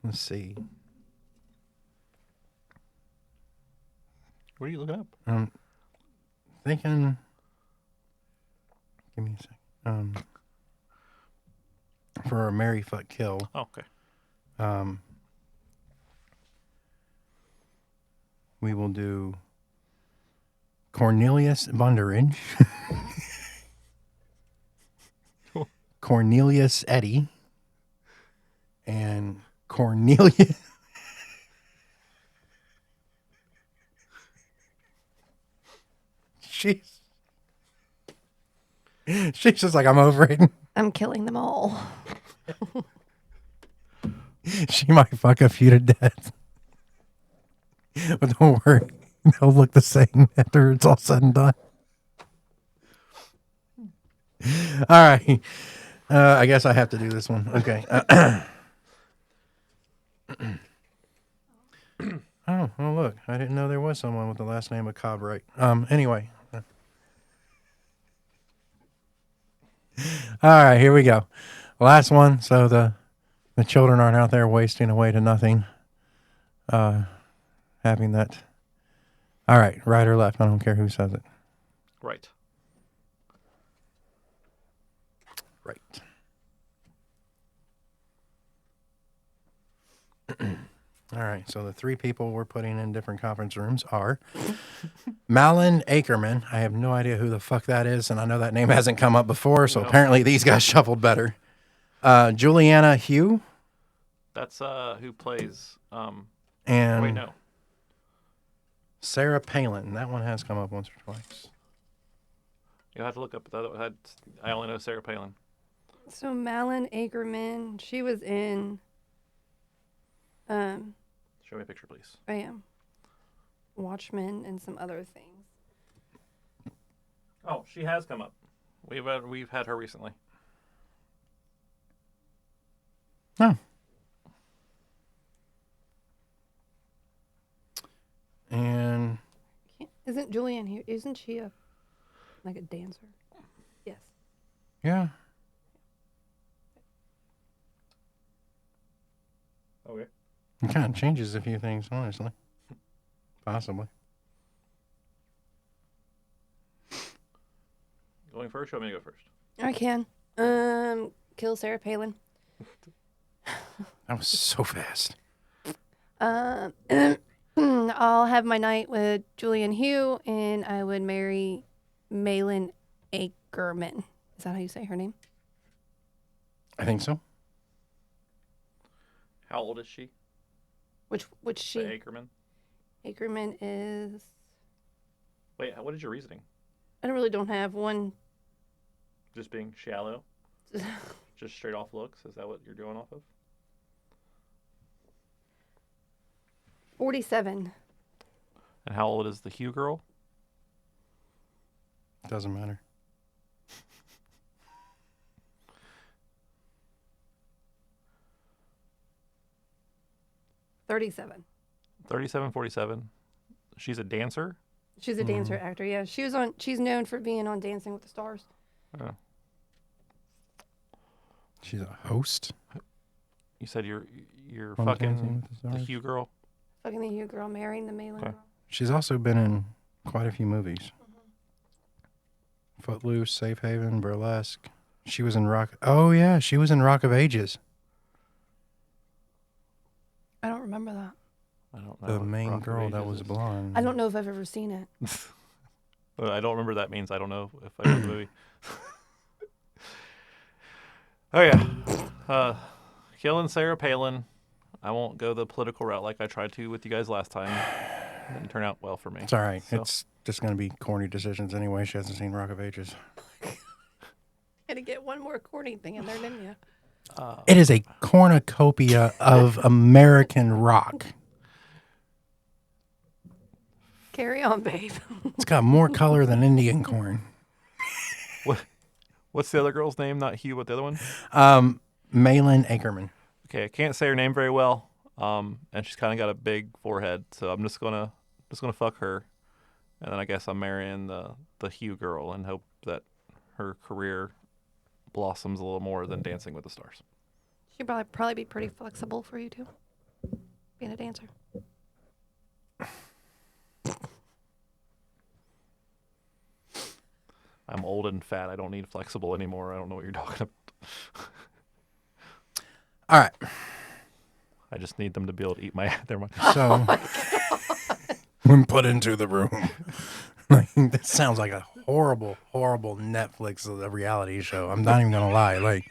let's see. What are you looking up? Thinking. Give me a second. For a Mary Fuck Kill. Oh, okay. We will do Cornelius Bunderidge, Cornelius Eddy, and Cornelius. She's just like, I'm over it. I'm killing them all. She might fuck a few to death. But don't worry, they'll look the same after it's all said and done. All right. I guess I have to do this one. Okay. Oh, look. I didn't know there was someone with the last name of Cobright. Anyway. All right, here we go. Last one, so the children aren't out there wasting away to nothing. Having that. All right, right or left. I don't care who says it. Right. Right. All right, so the three people we're putting in different conference rooms are Malin Ackerman. I have no idea who the fuck that is, and I know that name hasn't come up before, so apparently these guys shuffled better. Juliana Hugh. That's who plays. And wait, no. Sarah Palin. That one has come up once or twice. You'll have to look up the other. I only know Sarah Palin. So Malin Ackerman, she was in. Show me a picture, please. I am. Watchmen and some other things. Oh, she has come up. We've had her recently. Oh. And Isn't Julianne here? Isn't she like a dancer? Yes. yeah. Okay. It kind of changes a few things, honestly. Possibly. Going first, or want me to go first? I can. Kill Sarah Palin. That was so fast. I'll have my night with Julian Hugh, and I would marry Malin Akerman. Is that how you say her name? I think so. How old is she? Which she? The Ackerman. Akerman is. Wait, what is your reasoning? I don't have one. Just being shallow? Just straight off looks? Is that what you're going off of? 47. And how old is the Hugh girl? Doesn't matter. 37. 37, 47. She's a dancer? She's a dancer actor. Yeah, she's known for being on Dancing with the Stars. Oh. She's a host. You said you're On Dancing fucking with the the Stars? Hugh girl? Fucking the Hugh girl, marrying the Malin Okay. girl. She's also been in quite a few movies. Footloose, Safe Haven, Burlesque. She was in Rock. Oh yeah, she was in Rock of Ages. I don't remember that. I don't know. The what main Rock of girl that Ages was is. blonde. I don't know if I've ever seen it. Well, I don't remember that means I don't know if I know the movie. Oh yeah. Killing Sarah Palin. I won't go the political route like I tried to with you guys last time. It didn't turn out well for me. It's all right. So- It's just going to be corny decisions anyway. She hasn't seen Rock of Ages. Had to get one more corny thing in there, didn't you? It is a cornucopia of American rock. Carry on, babe. It's got more color than Indian corn. What's the other girl's name? Not Hugh, but the other one? Malin Akerman. Okay, I can't say her name very well. And she's kind of got a big forehead, so I'm just gonna fuck her, and then I guess I'm marrying the Hugh girl and hope that her career blossoms a little more than Dancing with the Stars. She'd probably be pretty flexible for you too, being a dancer. I'm old and fat. I don't need flexible anymore. I don't know what you're talking about. All right. I just need them to be able to eat my. So, when put into the room, like, that sounds like a horrible, horrible Netflix reality show. I'm not even gonna lie. Like,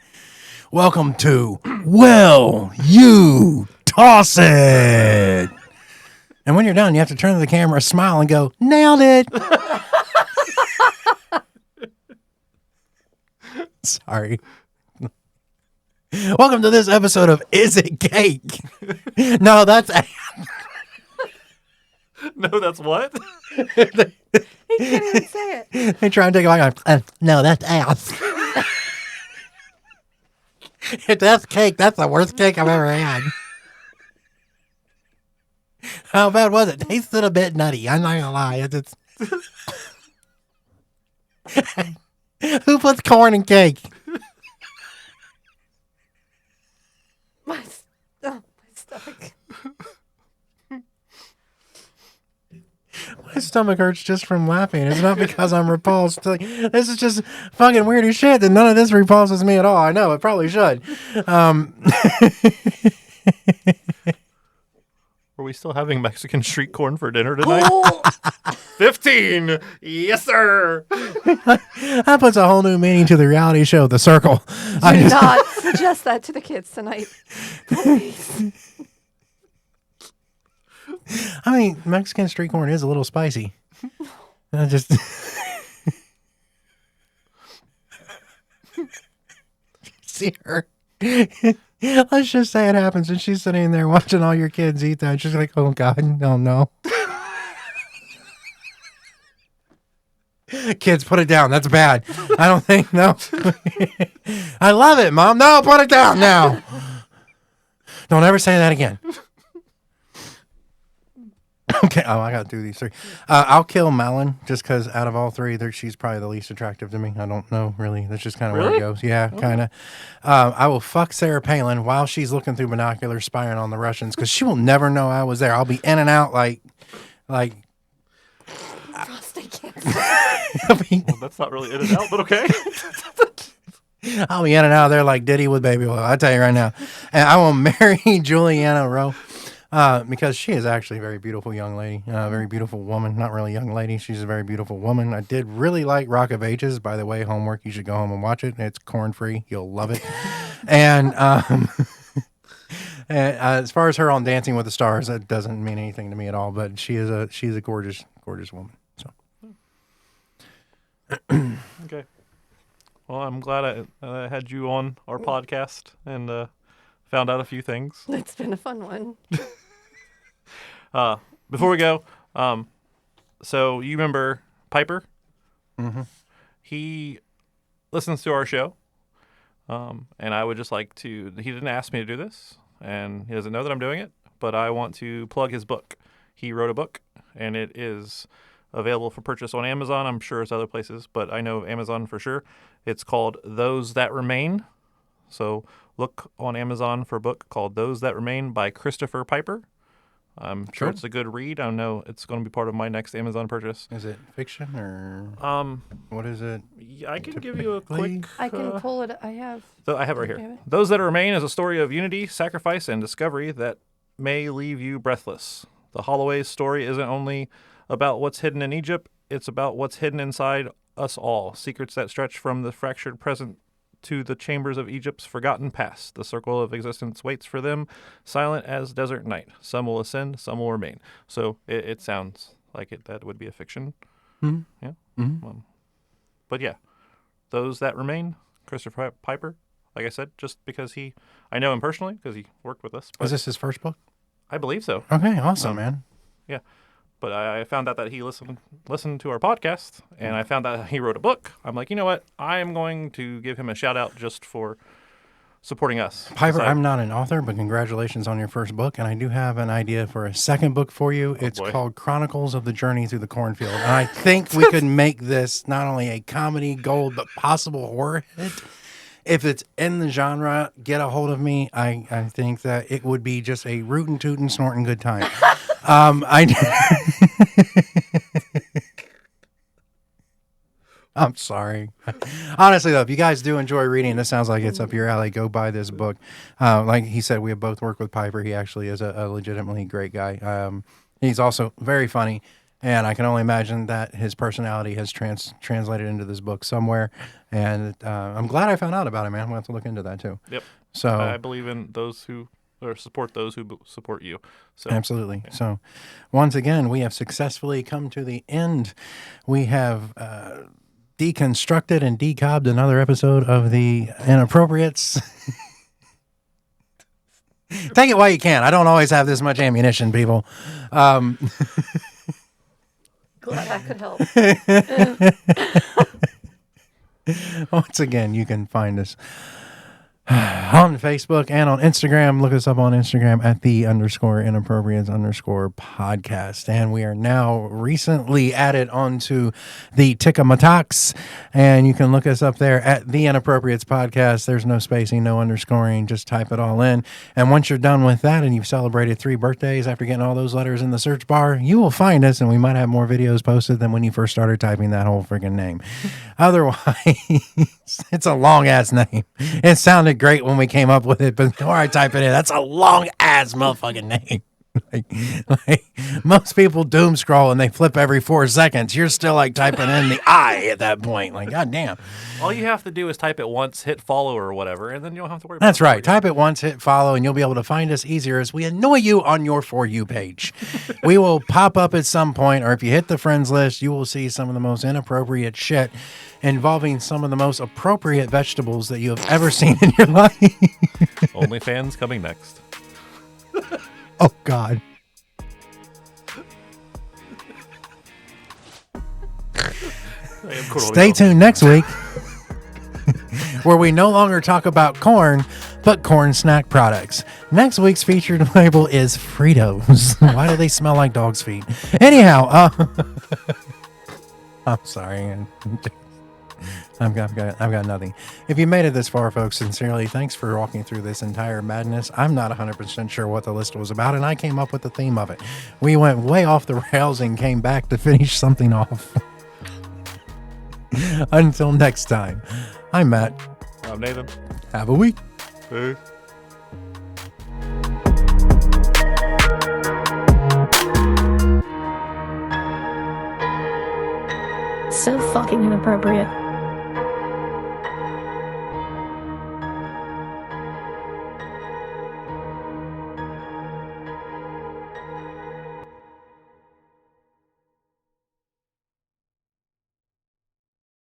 welcome to Will You Toss It? And when you're done, you have to turn to the camera, smile, and go, "Nailed it." Sorry. Welcome to this episode of Is It Cake? No, that's No, that's what? He can't even say it. they try and take it back. No, that's ass. If that's cake, that's the worst cake I've ever had. How bad was it? Tasted a bit nutty. I'm not gonna lie. Who puts corn in cake? My stomach. My stomach hurts just from laughing. It's not because I'm repulsed. Like, this is just fucking weird as shit. And none of this repulses me at all. I know it probably should. Are we still having Mexican street corn for dinner tonight? 15. Yes, sir. That puts a whole new meaning to the reality show, The Circle. Do not suggest that to the kids tonight. Please. I mean, Mexican street corn is a little spicy. I just see her. Let's just say it happens, and she's sitting there watching all your kids eat that. And she's like, "Oh God, no, no." Kids, put it down. That's bad. I don't think, no. I love it, Mom. No, put it down now. Don't ever say that again. Okay. Oh, I got to do these three. I'll kill Malin just because out of all three, she's probably the least attractive to me. I don't know, really. That's just kind of where it goes. Yeah, kind of. I will fuck Sarah Palin while she's looking through binoculars spying on the Russians because she will never know I was there. I'll be in and out like. Prostate cancer. Well, that's not really in and out, but okay. I'll be in and out of there like Diddy with baby oil. I tell you right now. And I will marry Juliana Rowe because she is actually a very beautiful young lady, a very beautiful woman. Not really young lady. She's a very beautiful woman. I did really like Rock of Ages. By the way, homework, you should go home and watch it. It's corn-free. You'll love it. And, as far as her on Dancing with the Stars, that doesn't mean anything to me at all, but she's a gorgeous, gorgeous woman. So. Okay. Well, I'm glad I had you on our podcast and found out a few things. It's been a fun one. Before we go, so you remember Piper? Mm-hmm. He listens to our show, and I would just like to. He didn't ask me to do this, and he doesn't know that I'm doing it, but I want to plug his book. He wrote a book, and it is available for purchase on Amazon. I'm sure it's other places, but I know Amazon for sure. It's called Those That Remain. So look on Amazon for a book called Those That Remain by Christopher Piper. I'm sure it's a good read. I know it's going to be part of my next Amazon purchase. Is it fiction or what is it? I can give you a quick. I can pull it. I have it right here. Those That Remain is a story of unity, sacrifice, and discovery that may leave you breathless. The Holloway's story isn't only about what's hidden in Egypt, it's about what's hidden inside us all. Secrets that stretch from the fractured present to the chambers of Egypt's forgotten past. The circle of existence waits for them, silent as desert night. Some will ascend, some will remain. So it sounds like that would be a fiction. Mm-hmm. Yeah. Mm-hmm. But yeah, Those That Remain, Christopher Piper. Like I said, just because I know him personally because he worked with us. Is this his first book? I believe so. Okay, awesome, man. Yeah. But I found out that he listened to our podcast, and I found out he wrote a book. I'm like, you know what? I am going to give him a shout out just for supporting us. Piper, I'm not an author, but congratulations on your first book. And I do have an idea for a second book for you. It's called Chronicles of the Journey Through the Cornfield. And I think we could make this not only a comedy gold, but possible horror hit. If it's in the genre, get a hold of me. I think that it would be just a rootin' tootin' snorting good time. I'm sorry. Honestly, though, if you guys do enjoy reading, this sounds like it's up your alley. Go buy this book. Like he said, we have both worked with Piper. He actually is a legitimately great guy. He's also very funny. And I can only imagine that his personality has translated into this book somewhere. And I'm glad I found out about it, man. I'm going to have to look into that, too. Yep. So I believe in those who support those who support you. So, absolutely. Yeah. So once again, we have successfully come to the end. We have deconstructed and decobbed another episode of the Inappropriates. Take it while you can. I don't always have this much ammunition, people. Glad I could help. Once again, you can find us on Facebook and on Instagram. Look us up on Instagram at _inappropriates_podcast. And we are now recently added onto the Tikamatox. And you can look us up there at the Inappropriates podcast. There's no spacing, no underscoring. Just type it all in. And once you're done with that and you've celebrated 3 birthdays after getting all those letters in the search bar, you will find us. And we might have more videos posted than when you first started typing that whole freaking name. Otherwise, it's a long ass name. It sounded great when we came up with it, but the more I type it in, that's a long ass motherfucking name. like most people doom scroll and they flip every 4 seconds. You're still like typing in the I at that point. Like, god damn. All you have to do is type it once, hit follow or whatever, and then you don't have to worry about it. That's right. Type it once, hit follow, and you'll be able to find us easier as we annoy you on your For You page. We will pop up at some point, or if you hit the friends list, you will see some of the most inappropriate shit involving some of the most appropriate vegetables that you have ever seen in your life. OnlyFans coming next. Oh, God. Stay tuned next week where we no longer talk about corn, but corn snack products. Next week's featured label is Fritos. Why do they smell like dog's feet? Anyhow, I'm sorry. I've got nothing. If you made it this far, folks, sincerely, thanks for walking through this entire madness. I'm not 100% sure what the list was about, and I came up with the theme of it. We went way off the rails and came back to finish something off. Until next time, I'm Matt. I'm Nathan. Have a week. Peace. So fucking inappropriate.